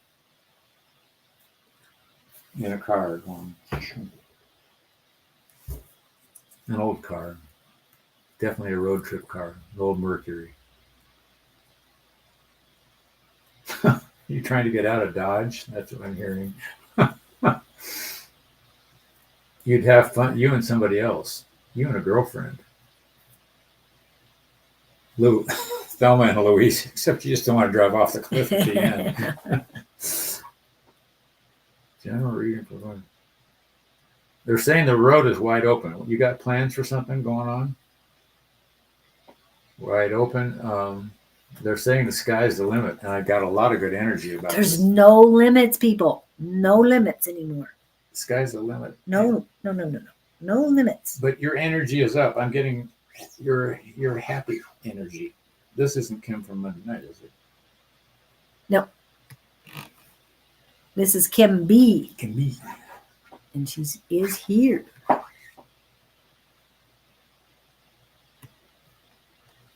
In a car going. An old car. Definitely a road trip car. An old Mercury. You trying to get out of Dodge? That's what I'm hearing. You'd have fun, you and somebody else. You and a girlfriend. Thelma and Louise, except you just don't want to drive off the cliff at the end. General reading for one. They're saying the road is wide open. You got plans for something going on? Wide open. They're saying the sky's the limit, and I got a lot of good energy about There's no limits, people. No limits anymore. The sky's the limit. No limits. But your energy is up. I'm getting your happy energy. This isn't Kim from Monday night, is it? No, Mrs. Kim B. Can be. And she is here.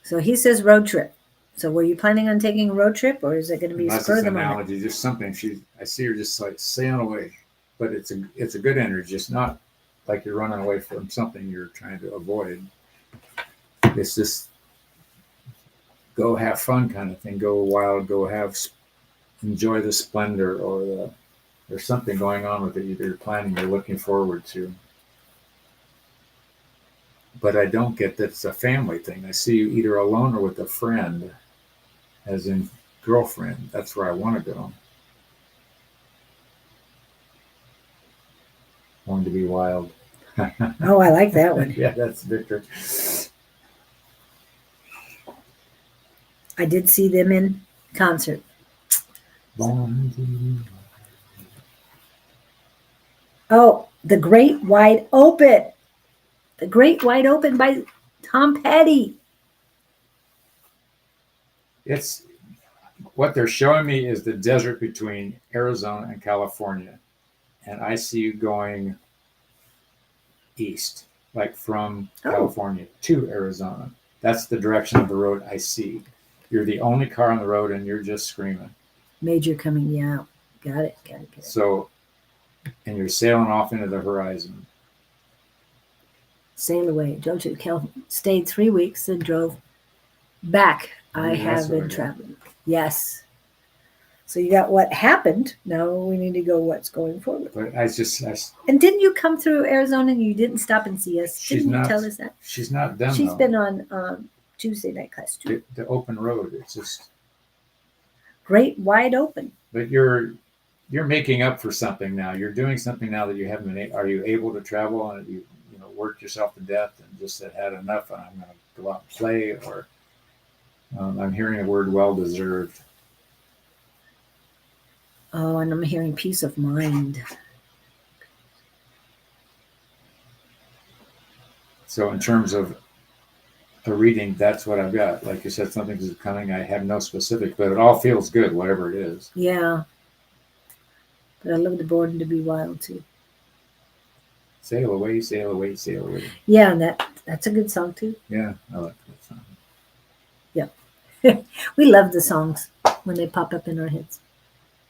So he says road trip. So were you planning on taking a road trip, or is it going to be a Unless spur it's of the an moment? analogy, just something. I see her just like sailing away, but it's a good energy. It's not like you're running away from something you're trying to avoid. It's just go have fun kind of thing. Go wild. Enjoy the splendor, or there's something going on with it. Either you're planning or looking forward to. But I don't get that it's a family thing. I see you either alone or with a friend, as in girlfriend. That's where I want to go. Going to be wild. Oh, I like that one. Yeah, that's Victor. I did see them in concert. Born to be Oh, The Great Wide Open. The Great Wide Open by Tom Petty. It's what they're showing me is the desert between Arizona and California, and I see you going east, like from California to Arizona. That's the direction of the road I see. You're the only car on the road, and you're just screaming. Major coming out. Got it. So, and you're sailing off into the horizon. Sail away. Drove to California. Stayed 3 weeks and drove back. I have been traveling. Yes. So you got what happened. Now we need to go what's going forward. But And didn't you come through Arizona and you didn't stop and see us? Didn't you tell us that? She's not done. She's been on Tuesday night class too. The open road. It's just Great Wide Open. But you're making up for something now. You're doing something now that you haven't been. Are you able to travel and you worked yourself to death and just said had enough and I'm going to go out and play? Or I'm hearing the word well deserved. Oh, and I'm hearing peace of mind. So in terms of a reading, that's what I've got. Like you said, something is coming. I have no specific, but it all feels good, whatever it is. Yeah. But I love the Born to be Wild too. Sail away, sail away, sail away. Yeah, and that's a good song too. Yeah, I like that song. Yeah. We love the songs when they pop up in our heads.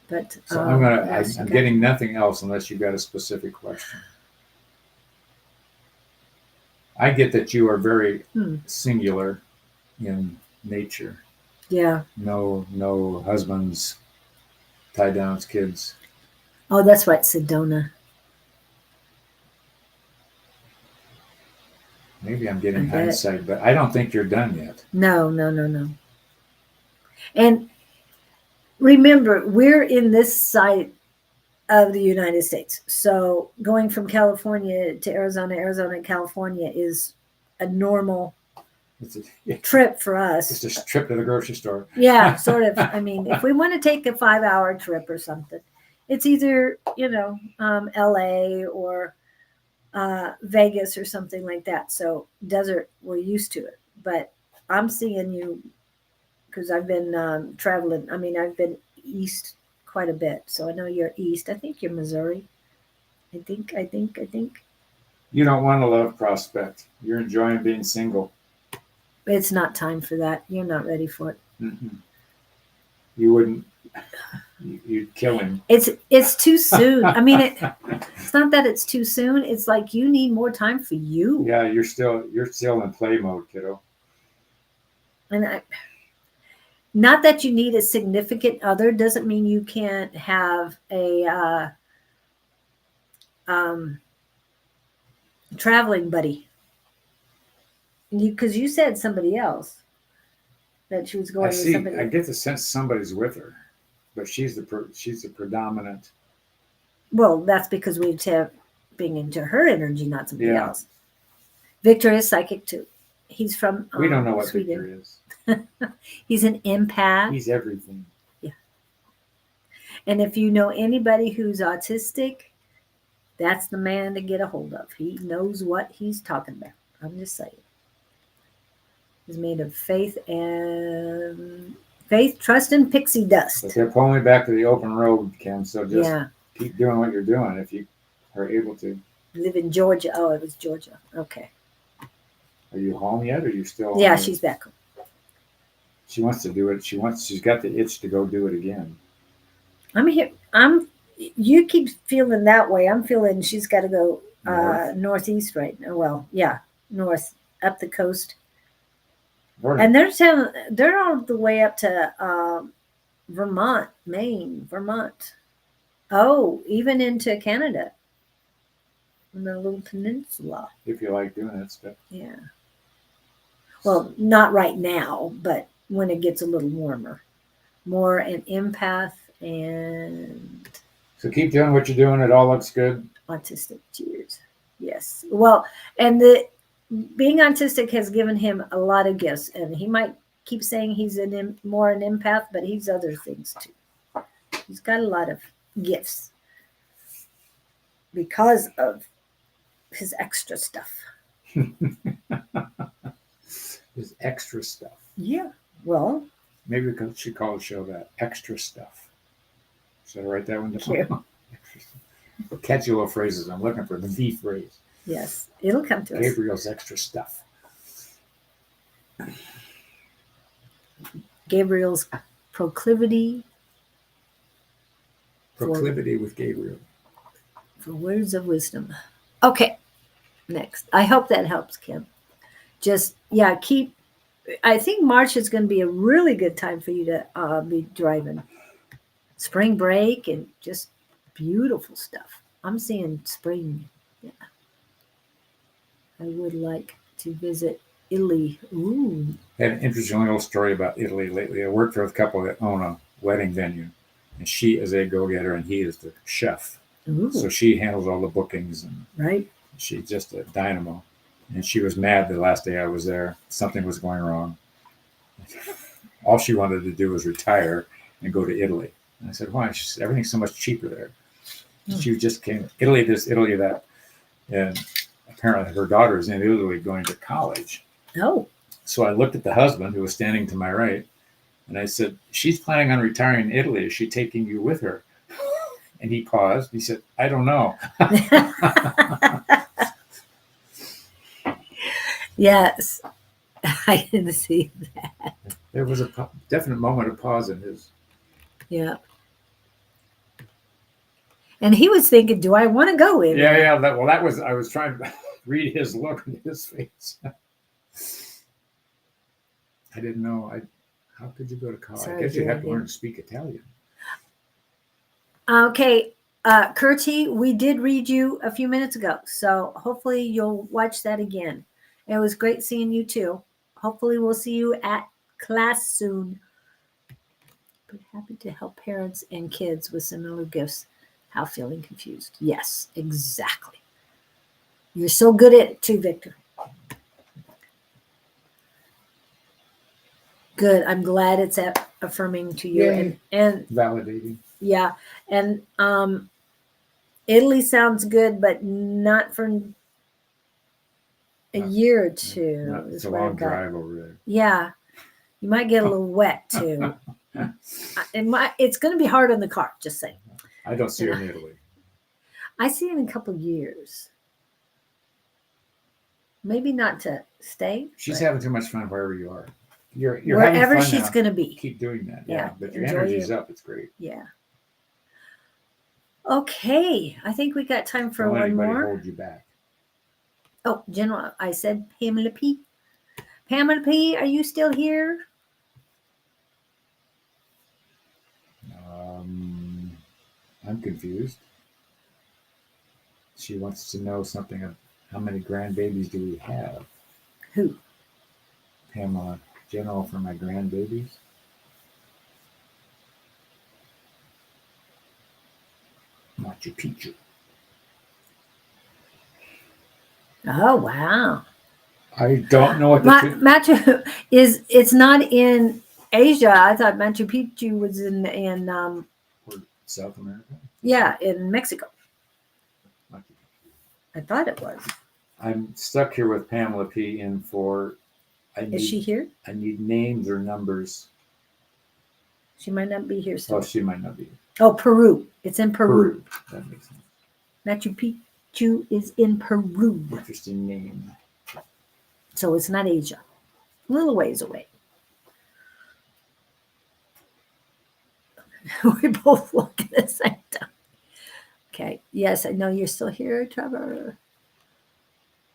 But so I'm getting nothing else unless you've got a specific question. I get that you are very singular in nature. Yeah. No husbands, tie downs, kids. Oh, that's right, Sedona. Maybe I'm getting hindsight, but I don't think you're done yet. No. And remember, we're in this side of the United States. So going from California to Arizona, Arizona and California is a normal trip for us. It's just a trip to the grocery store. Yeah, sort of. I mean, if we want to take a 5-hour trip or something, it's either, LA or Vegas or something like that. So desert, we're used to it. But I'm seeing you because I've been traveling. I mean, I've been east quite a bit. So I know you're east. I think you're Missouri. I think. You don't want a love prospect. You're enjoying being single. It's not time for that. You're not ready for it. Mm-mm. You wouldn't. You'd kill him. It's too soon. I mean, it's not that it's too soon. It's like you need more time for you. Yeah, you're still in play mode, kiddo. And not that you need a significant other doesn't mean you can't have a traveling buddy. Because you said somebody else that she was going with somebody. I get the sense somebody's with her, but she's the predominant. Well, that's because we're tapping into her energy, not somebody else. Victor is psychic too. He's from we don't know what Sweden. Victor is. He's an empath. He's everything. Yeah. And if you know anybody who's autistic, that's the man to get a hold of. He knows what he's talking about. I'm just saying. He's made of faith and Faith, trust, and pixie But dust. they're pulling me back to the open road, Kim. So just Yeah. keep doing what you're doing if you are able to. Live in Georgia. Oh, it was Georgia. Okay. Are you home yet? Or are you still? Yeah, home? she's back. She wants to do it. She's got the itch to go do it again. I'm here. You keep feeling that way. I'm feeling she's got to go North. northeast right now. Well, yeah, north up the coast. Northern. And they're all the way up to Vermont, Maine, Vermont. Oh, even into Canada, on the little peninsula. If you like doing that stuff. Yeah. Well, not right now, but when it gets a little warmer. More an empath and So keep doing what you're doing. It all looks good. autistic. Cheers. Yes. Well, and the being autistic has given him a lot of gifts, and he might keep saying he's more an empath, but he's other things too. He's got a lot of gifts because of his extra stuff. His extra stuff. Yeah. Well, Maybe we should call the show that extra stuff. Should I write that one down? Sure. Catchy little phrases. I'm looking for the V phrase. yes, it'll come to us. Gabriel's extra stuff. Gabriel's proclivity Proclivity with Gabriel. for words of wisdom. Okay, next. I hope that helps, Kim. Just, yeah, I think March is going to be a really good time for you to be driving. Spring break and just beautiful stuff. I'm seeing spring. Yeah. I would like to visit Italy. Ooh. Had an interesting little story about Italy lately. I worked for a couple that own a wedding venue, and she is a go-getter and he is the chef. Ooh. So she handles all the bookings, and Right. she's just a dynamo. And she was mad the last day I was there. Something was going wrong. All she wanted to do was retire and go to Italy. And I said, why? She said, everything's so much cheaper there. She just came, Italy this, Italy that. And apparently her daughter is in Italy going to college. Oh. So I looked at the husband who was standing to my right, and I said, she's planning on retiring in Italy. Is she taking you with her? And he paused. He said, I don't know. Yes. I didn't see that. There was a definite moment of pause in his. Yeah. And he was thinking, do I want to go in? Yeah. That was, I was trying to read his look in his face. I didn't know. How could you go to college? Sorry, I guess you have to Gabriel. learn to speak Italian. Okay. Curti, we did read you a few minutes ago. So hopefully you'll watch that again. It was great seeing you too. Hopefully we'll see you at class soon. But happy to help parents and kids with similar gifts. How feeling confused. Yes, exactly. You're so good at it too, Victor. Good. I'm glad it's affirming to you. Yay. And Validating. yeah. And Italy sounds good, but not for a year or two. It's is a what long I've got. drive over there. Yeah. You might get a little wet too. It's going to be hard on the car, just saying. I don't see her in Italy. I see it in a couple years. Maybe not to stay. She's but having too much fun wherever you are. You're wherever having fun she's now. going to be. Keep doing that. Yeah, Yeah. But your enjoy energy's it. up. It's great. Yeah. Okay. I think we got time for Don't let one anybody more. hold you back. Oh, General, I said Pamela P. Pamela P., are you still here? I'm confused. She wants to know something of how many grandbabies do we have? Who? Pamela, General for my grandbabies. Machu Picchu. Oh, wow. I don't know what the Machu it's not in Asia. I thought Machu Picchu was in South America. yeah, in Mexico. Machu Picchu. I thought it was. I'm stuck here with Pamela P. in for. Is she here? I need names or numbers She might not be here soon. Oh, she might not be. Oh, Peru. It's in Peru. That makes sense. Machu Picchu is in Peru. Interesting name. So it's not Asia. A little ways away. We both look at the same time. Okay. Yes, I know you're still here, Trevor.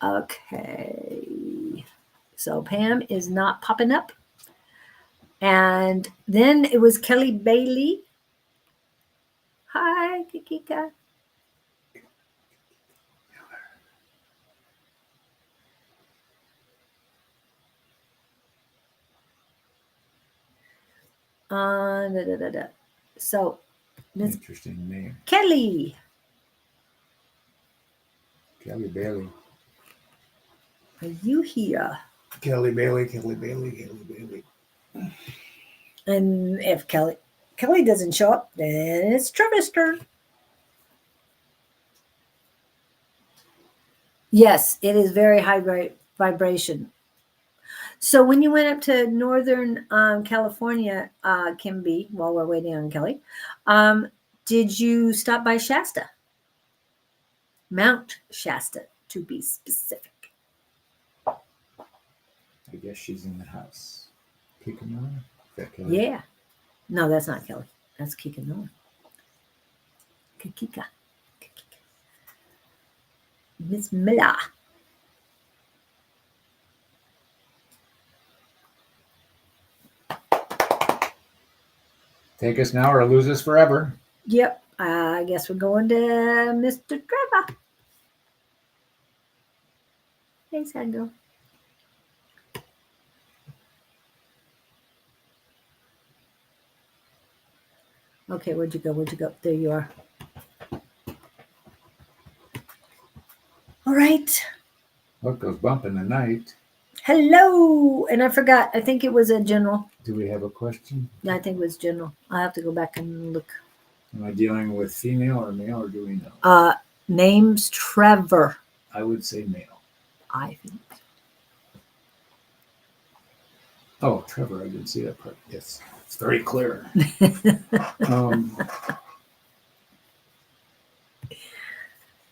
Okay. So Pam is not popping up. And then it was Kelly Bailey. Hi, Kikika. So, Miss Interesting name. Kelly. Kelly Bailey. Are you here? Kelly Bailey, Kelly Bailey, Kelly Bailey. And if Kelly doesn't show up, then it's Trevor's turn. Yes, it is very high vibration. So when you went up to Northern California, Kimby, while we're waiting on Kelly, did you stop by Shasta? Mount Shasta, to be specific. I guess she's in the house. Kikanoa? Is that Kelly? Yeah. No, that's not Kelly. That's Kikanoa. Kikika. Miss Miller. Take us now or lose us forever. Yep. I guess we're going to Mr. Trevor. Hey, Sandro. Okay, where'd you go? Where'd you go? There you are. All right. What goes bump in the night? Hello. And I forgot. I think it was a general. Do we have a question? I think it was general. I'll have to go back and look. Am I dealing with female or male, or do we know? Name's Trevor. I would say male. I think. Oh, Trevor, I didn't see that part. Yes, it's very clear.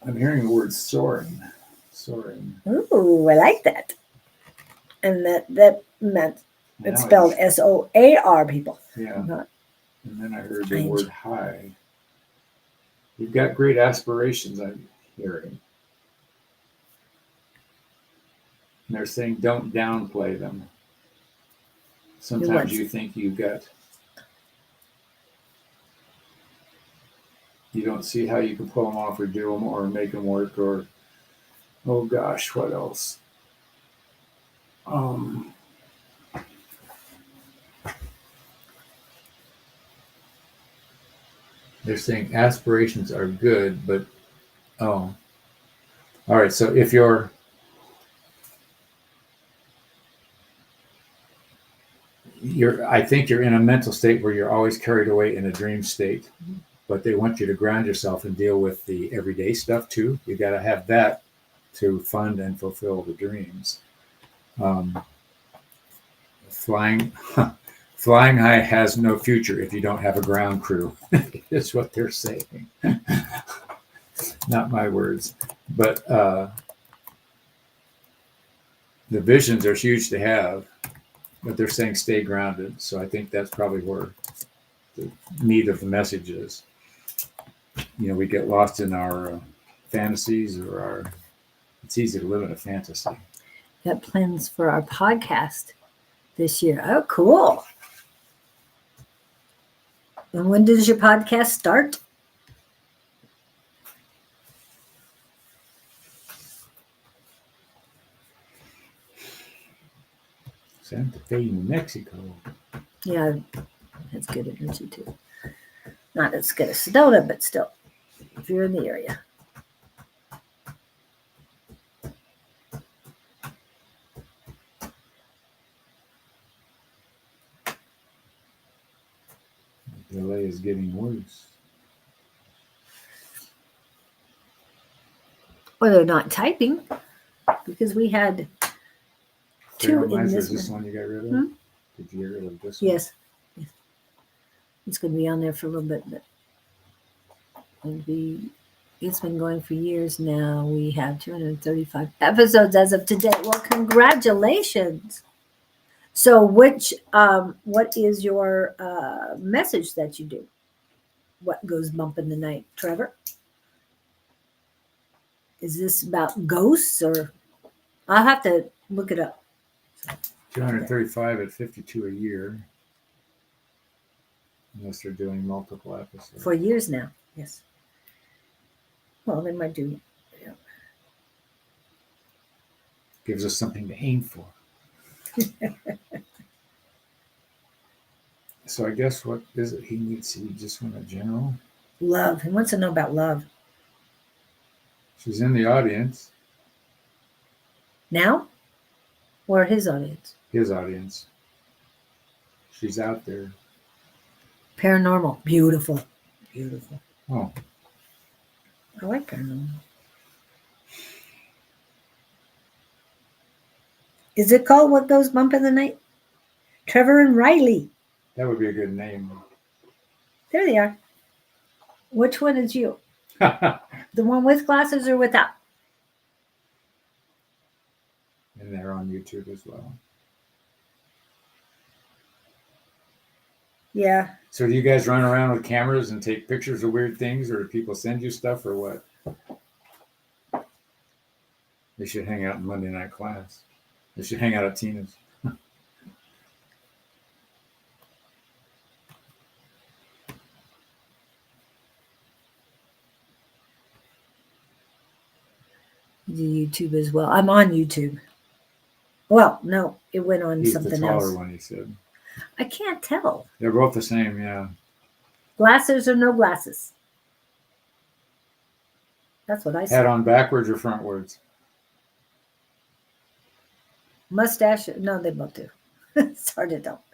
I'm hearing the word soaring. Soaring. Ooh, I like that. And that meant it's Now spelled SOAR, people. Yeah. Not And then I heard strange. the word high. You've got great aspirations, I'm hearing. And they're saying don't downplay them. Sometimes you think you don't see how you can pull them off or do them or make them work or, oh gosh, what else? They're saying aspirations are good, but, all right. So if I think you're in a mental state where you're always carried away in a dream state, but they want you to ground yourself and deal with the everyday stuff too. You got to have that to fund and fulfill the dreams. Flying high has no future if you don't have a ground crew. That's what they're saying. Not my words, but the visions are huge to have. But they're saying stay grounded. So I think that's probably where the meat of the message is. We get lost in our fantasies it's easy to live in a fantasy. Got plans for our podcast this year. Oh, cool. And when does your podcast start? Santa Fe, New Mexico. Yeah, that's good energy too. Not as good as Sedona, but still, if you're in the area. The delay is getting worse. Or they're not typing because we had two in Is this this one. one you got rid of? Did you get rid of this one? Yes. It's going to be on there for a little bit, but it's been going for years now. We have 235 episodes as of today. Well, congratulations. So what is your message that you do? What goes bump in the night, Trevor? Is this about ghosts, or I'll have to look it up. 235 at 52 a year. Unless they're doing multiple episodes. For years now, yes. Well, they might do. Yeah. Gives us something to aim for. So I guess what is it he needs? He just want a general? Love. He wants to know about love. She's in the audience. Now? Or his audience? His audience. She's out there. Paranormal. Beautiful. Beautiful. Oh. I like paranormal. Is it called What Goes Bump in the Night? Trevor and Riley. That would be a good name. There they are. Which one is you? And The one with glasses or without? they're on YouTube as well. Yeah. So do you guys run around with cameras and take pictures of weird things, or do people send you stuff, or what? They should hang out in Monday night class. They should hang out at Tina's. Do YouTube as well. I'm on YouTube. Well, no, it went on He's the something taller else. one, he said. I can't tell. They're both the same, yeah. Glasses or no glasses? That's what I Hat said. on backwards or frontwards? Mustache? No, they both do. It's hard to tell.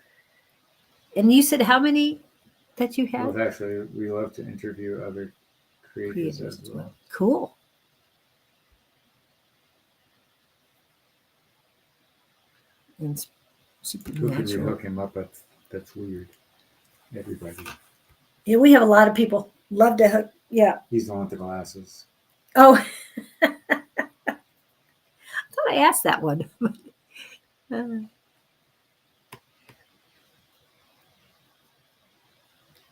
And you said how many that you have? Well, actually, we love to interview other creators as well. Cool. And Who could we supernatural. hook him up with? That's weird. Everybody. Yeah, we have a lot of people. Love to hook. Yeah. He's the one with the glasses. Oh, I thought I asked that one.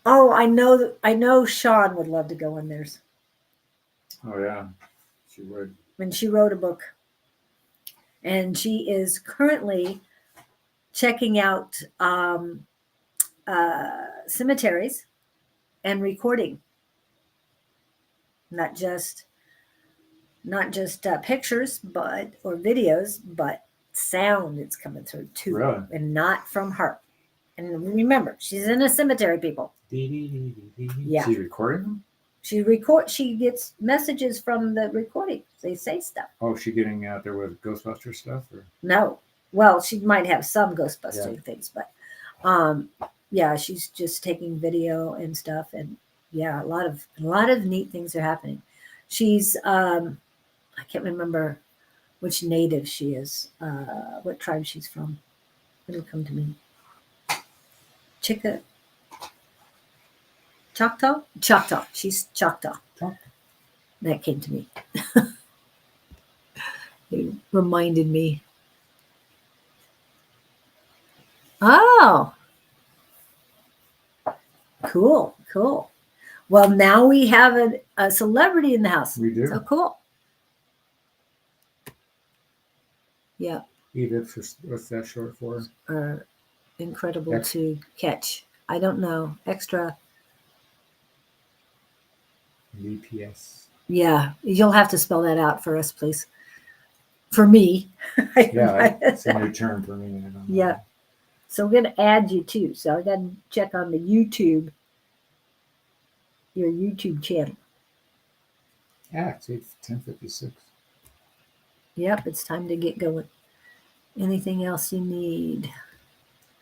Oh, I know. I know. Sean would love to go in theirs. Oh, yeah. She would. When she wrote a book, and she is currently checking out cemeteries and recording. Not just pictures, or videos, but sound that's coming through too, Really? and not from her. And remember, she's in a cemetery, people. Yeah. She's recording them? She gets messages from the recording. They say stuff. Oh, is she getting out there with Ghostbuster stuff? Or? No, well, she might have some Ghostbusting things, but yeah, she's just taking video and stuff, and yeah, a lot of neat things are happening. She's I can't remember which native she is, what tribe she's from. It'll come to me. Choctaw? Choctaw. She's Choctaw. That came to me. It reminded me. Oh. Cool. Well, now we have a celebrity in the house. We do. So cool. Yeah. Edith, what's that short for? Incredible to catch. I don't know. Extra. VPS. Yeah. You'll have to spell that out for us, please. For me. Yeah, it's a new term for me. I don't know. Yeah. So we're going to add you too. So I got to check on the YouTube, your YouTube channel. Yeah, it's 10:56. Yep, it's time to get going. Anything else you need?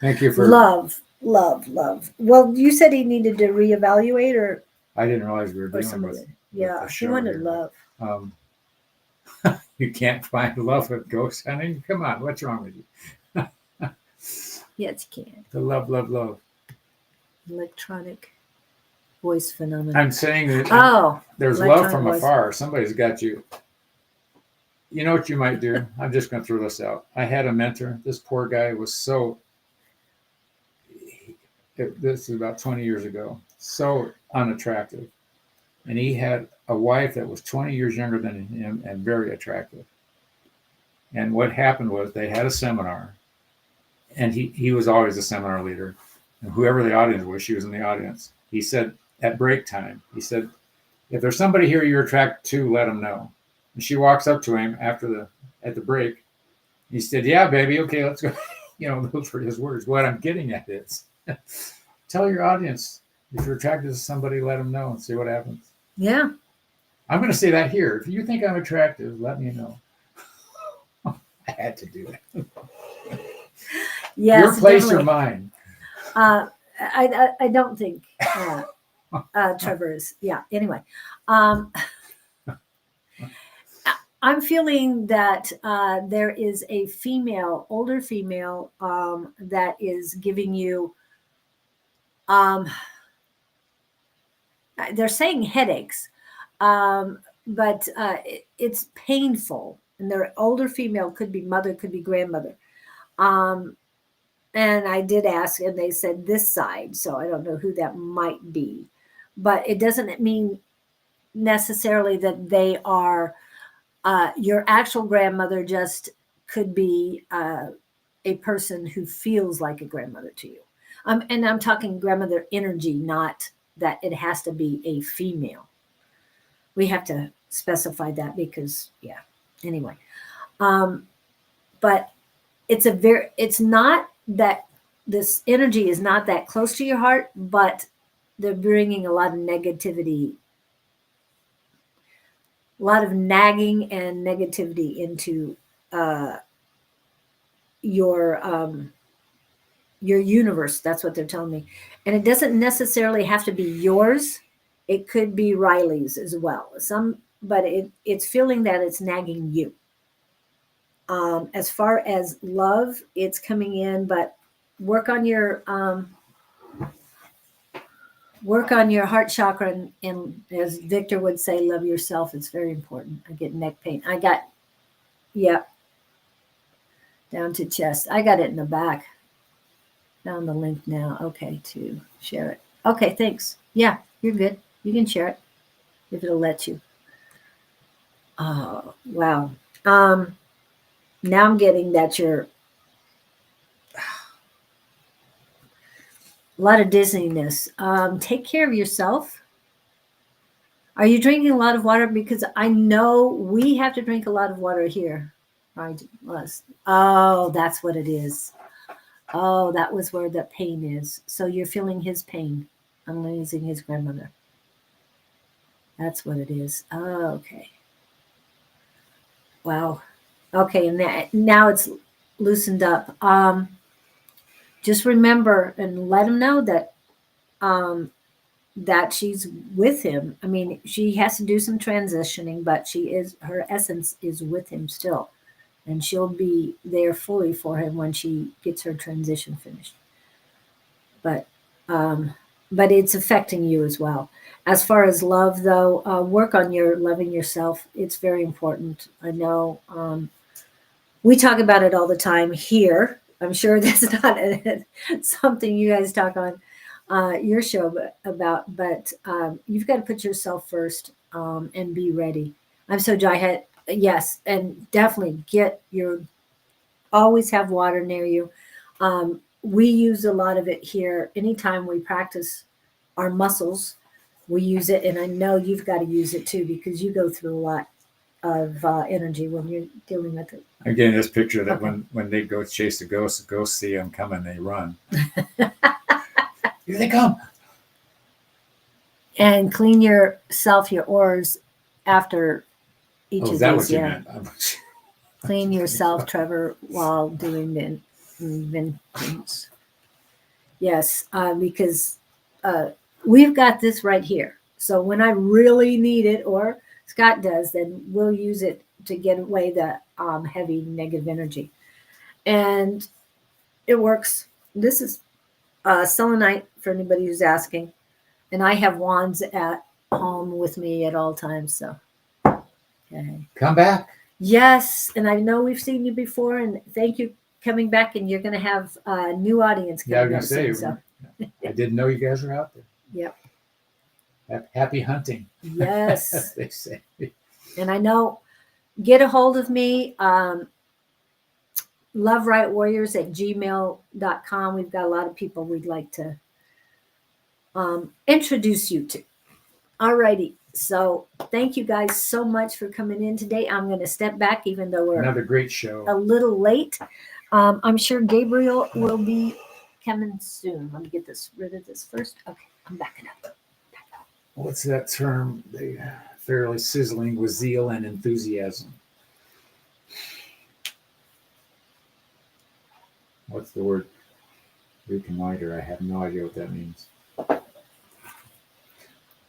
Thank you for Love. Well, you said he needed to reevaluate, or I didn't realize we were dealing some of with. it. Yeah, the he show wanted here. love. You can't find love with ghost hunting. Come on, what's wrong with you? Yes, you can. The love. Electronic voice phenomenon. I'm saying that Oh, there's love electronic from voice. afar. Somebody's got you. You know what you might do? I'm just going to throw this out. I had a mentor. This poor guy was so, this is about 20 years ago, so unattractive. And he had a wife that was 20 years younger than him and very attractive. And what happened was they had a seminar, and he was always a seminar leader. And whoever the audience was, she was in the audience. He said at break time, he said, if there's somebody here you're attracted to, let them know. And she walks up to him at the break. He said, yeah, baby, okay, let's go. Those were his words. What I'm getting at is tell your audience, if you're attracted to somebody, let them know and see what happens. Yeah. I'm going to say that here. If you think I'm attractive, let me know. I had to do it. Yes, your place definitely. or mine? I don't think Trevor is. Yeah. Anyway, I'm feeling that there is a female, older female, that is giving you. They're saying headaches, but it's painful. And their older female, could be mother, could be grandmother. And I did ask, and they said this side, so I don't know who that might be. But it doesn't mean necessarily that they are your actual grandmother. Just could be a person who feels like a grandmother to you. And I'm talking grandmother energy, not that it has to be a female. We have to specify that because, yeah. Anyway, but it's not that this energy is not that close to your heart, but they're bringing a lot of negativity, a lot of nagging and negativity into your universe. That's what they're telling me. And it doesn't necessarily have to be yours. It could be Riley's as well. But it's feeling that it's nagging you. As far as love, it's coming in, but work on your heart chakra, and as Victor would say, love yourself. It's very important. I get neck pain. Down to chest. I got it in the back. Found the link now. Okay, to share it. Okay, thanks. Yeah, you're good. You can share it if it'll let you. Oh, wow. Now I'm getting that you're a lot of dizziness. Take care of yourself. Are you drinking a lot of water? Because I know we have to drink a lot of water here. Oh, that's what it is. Oh, that was where the pain is. So you're feeling his pain on losing his grandmother. That's what it is. Oh, okay. Wow. Okay, and now it's loosened up. Just remember and let him know that that she's with him. I mean, she has to do some transitioning, but her essence is with him still. And she'll be there fully for him when she gets her transition finished. But it's affecting you as well. As far as love, though, work on your loving yourself. It's very important. I know we talk about it all the time here. I'm sure that's not something you guys talk on your show about, but you've got to put yourself first and be ready. I'm so dry. Yes, and definitely always have water near you. We use a lot of it here. Anytime we practice our muscles, we use it. And I know you've got to use it too, because you go through a lot of energy when you're dealing with it. I'm getting this picture that when they go chase the ghosts see them coming, they run. Here they come. And clean your oars after each of these. Is that what you meant? Clean yourself, Trevor, while doing the inventions. Yes, because we've got this right here. So when I really need it, or Scott does, then we'll use it to get away the heavy negative energy. And it works. This is selenite for anybody who's asking. And I have wands at home with me at all times. So, okay. Come back. Yes. And I know we've seen you before, and thank you coming back. And you're going to have a new audience Yeah, I coming was going up to say, soon. So, I didn't know you guys were out there. yep. Happy hunting. Yes. They say. And I know, get a hold of me. loveriotwarriors@gmail.com. We've got a lot of people we'd like to introduce you to. Alrighty. So thank you guys so much for coming in today. I'm going to step back, even though we're Another great show. a little late. I'm sure Gabriel will be coming soon. Let me get rid of this first. Okay, I'm backing up. What's that term? They fairly sizzling with zeal and enthusiasm. What's the word? Reconnoiter. I have no idea what that means.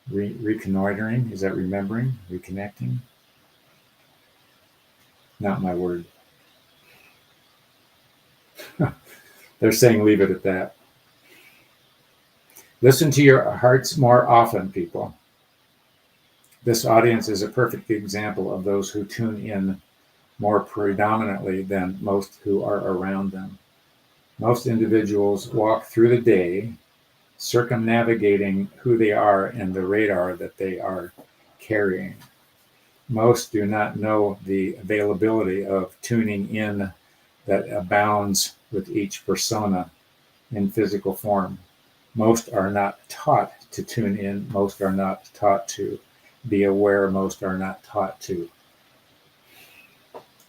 Reconnoitering? Is that remembering? Reconnecting? Not my word. They're saying leave it at that. Listen to your hearts more often, people. This audience is a perfect example of those who tune in more predominantly than most who are around them. Most individuals walk through the day circumnavigating who they are and the radar that they are carrying. Most do not know the availability of tuning in that abounds with each persona in physical form. Most are not taught to tune in. Most are not taught to be aware. Most are not taught to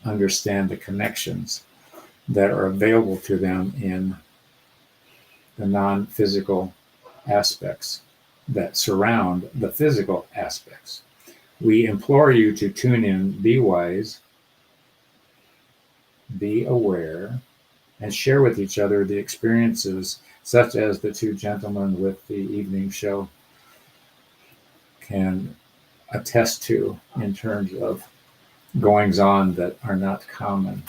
understand the connections that are available to them in the non-physical aspects that surround the physical aspects. We implore you to tune in, be wise, be aware, and share with each other the experiences such as the two gentlemen with the evening show can attest to in terms of goings-on that are not common.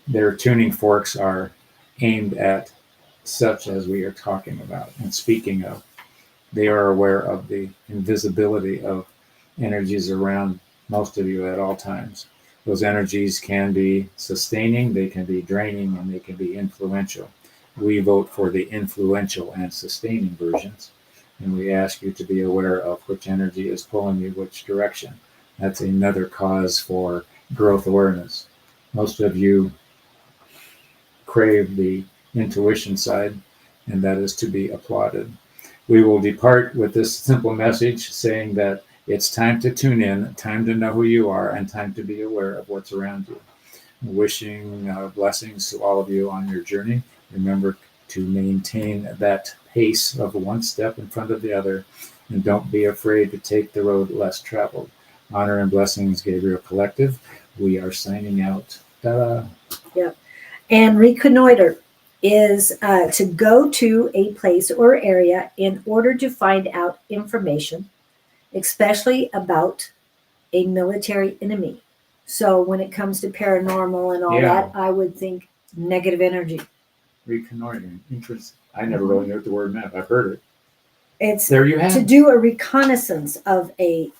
Their tuning forks are aimed at such as we are talking about and speaking of. They are aware of the invisibility of energies around most of you at all times. Those energies can be sustaining, they can be draining, and they can be influential. We vote for the influential and sustaining versions, and we ask you to be aware of which energy is pulling you which direction. That's another cause for growth awareness. Most of you crave the intuition side, and that is to be applauded. We will depart with this simple message saying that it's time to tune in, time to know who you are, and time to be aware of what's around you. Wishing blessings to all of you on your journey. Remember to maintain that pace of one step in front of the other, and don't be afraid to take the road less traveled. Honor and blessings, Gabriel Collective. We are signing out. Ta-da. Yep. And reconnoiter is to go to a place or area in order to find out information, especially about a military enemy. So when it comes to paranormal and all that, I would think negative energy. Reconnoitering. Interesting. I never really knew what the word meant. I've heard it. It's there you have to it. do a reconnaissance of a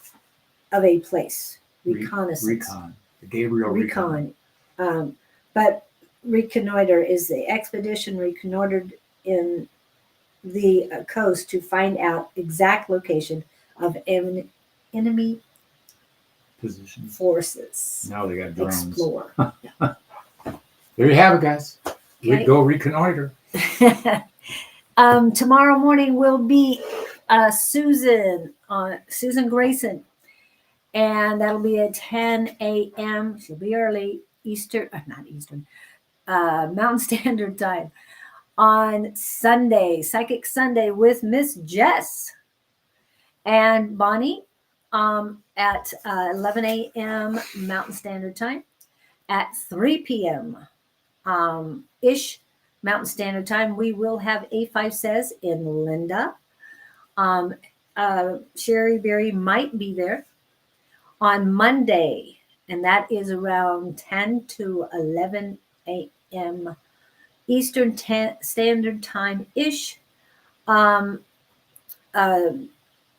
place. Reconnaissance. Recon. The Gabriel Recon. But reconnoiter is the expedition reconnoitered in the coast to find out exact location of enemy position forces. Now they got drones. Explore. There you have it, guys. Okay. We go reconnoiter. Tomorrow morning will be Susan Grayson, and that'll be at 10 a.m. She'll be early Mountain Standard Time. On Sunday, Psychic Sunday with Miss Jess and Bonnie at 11 a.m. Mountain Standard Time. At 3 p.m. Ish Mountain Standard Time, we will have A5 Says in Linda. Sherry Berry might be there on Monday, and that is around 10 to 11 a.m. Eastern Standard Time ish. Um,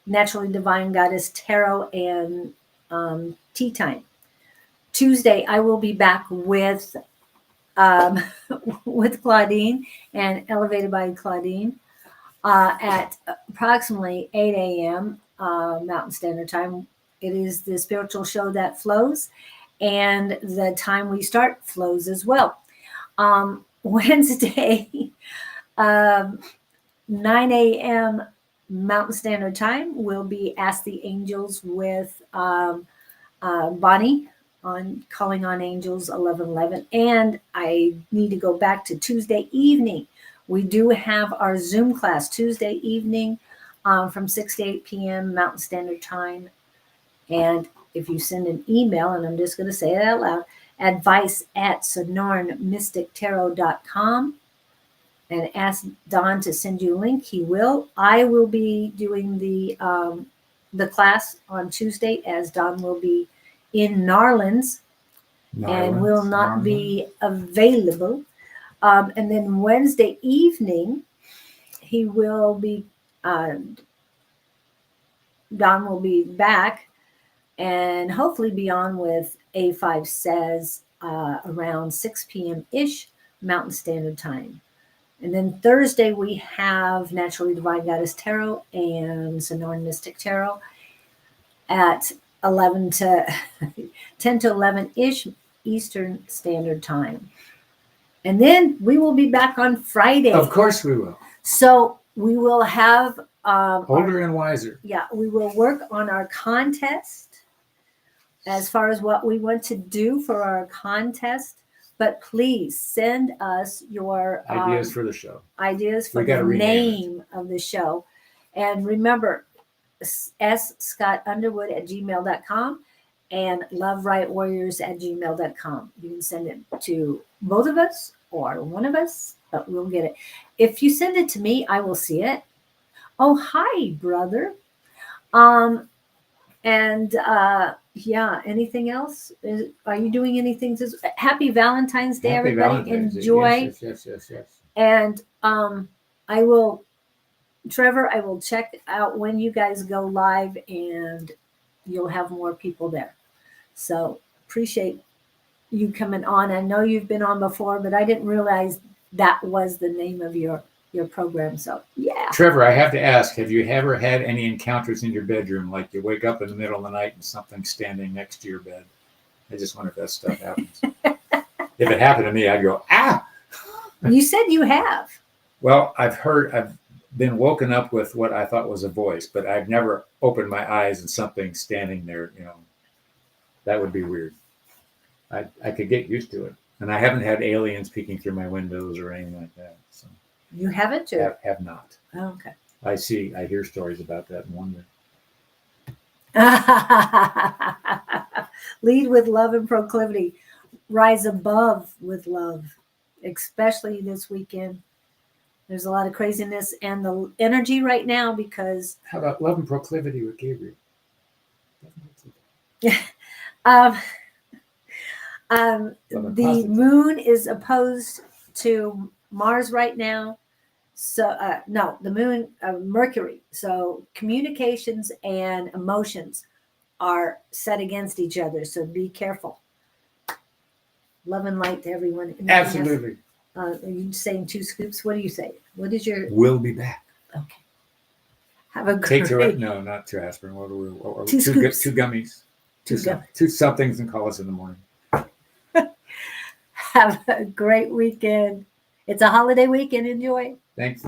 Naturally Divine Goddess Tarot and Tea Time. Tuesday, I will be back with um, with Claudene and Elevated by Claudene at approximately 8 a.m. Mountain Standard Time. It is the spiritual show that flows, and the time we start flows as well. Wednesday, 9 a.m. Mountain Standard Time will be Ask the Angels with Bonnie on Calling on Angels 1111. And I need to go back to Tuesday evening. We do have our Zoom class Tuesday evening from 6 to 8 p.m. Mountain Standard Time. And if you send an email, and I'm just going to say it out loud, advice@sonoranmystictarot.com, and ask Don to send you a link, he will. I will be doing the class on Tuesday, as Don will be in Narlands and will not be available. And then Wednesday evening, he will be, Don will be back and hopefully be on with A5 Says around 6 p.m. ish Mountain Standard Time. And then Thursday, we have Naturally Divine Goddess Tarot and Sonoran Mystic Tarot at 10 to 11-ish Eastern Standard Time. And then we will be back on Friday. Of course we will. So we will have... older and wiser. Yeah, we will work on our contest as far as what we want to do for our contest. But please send us your ideas for the show. Ideas for the name of the show. And remember, scottunderwood@gmail.com and loveriotwarriors@gmail.com. You can send it to both of us or one of us, but we'll get it. If you send it to me, I will see it. Oh, hi, brother. Yeah, anything else? Are you doing anything? Happy Valentine's Day, Happy everybody. Valentine's Enjoy. Day. Yes. And Trevor, I will check out when you guys go live, and you'll have more people there. So appreciate you coming on. I know you've been on before, but I didn't realize that was the name of your program. So yeah. Trevor, I have to ask, have you ever had any encounters in your bedroom, like you wake up in the middle of the night and something's standing next to your bed? I just wonder if that stuff happens. If it happened to me, I'd go, ah! You said you have. Well, I've been woken up with what I thought was a voice, but I've never opened my eyes and something standing there, that would be weird. I could get used to it. And I haven't had aliens peeking through my windows or anything like that. So. You haven't? Have not. Oh, okay. I hear stories about that and wonder. Lead with love and proclivity. Rise above with love, especially this weekend. There's a lot of craziness and the energy right now because... How about love and proclivity with Gabriel? The moon is opposed to Mars right now. So no, the moon, Mercury. So communications and emotions are set against each other. So be careful. Love and light to everyone. Anything Absolutely. Are you saying 2 scoops? What do you say? What is your... We'll be back. Okay. Have a great... No, not 2 aspirin. What are we? 2 scoops. 2 gummies. 2 somethings and call us in the morning. Have a great weekend. It's a holiday weekend. Enjoy. Thanks.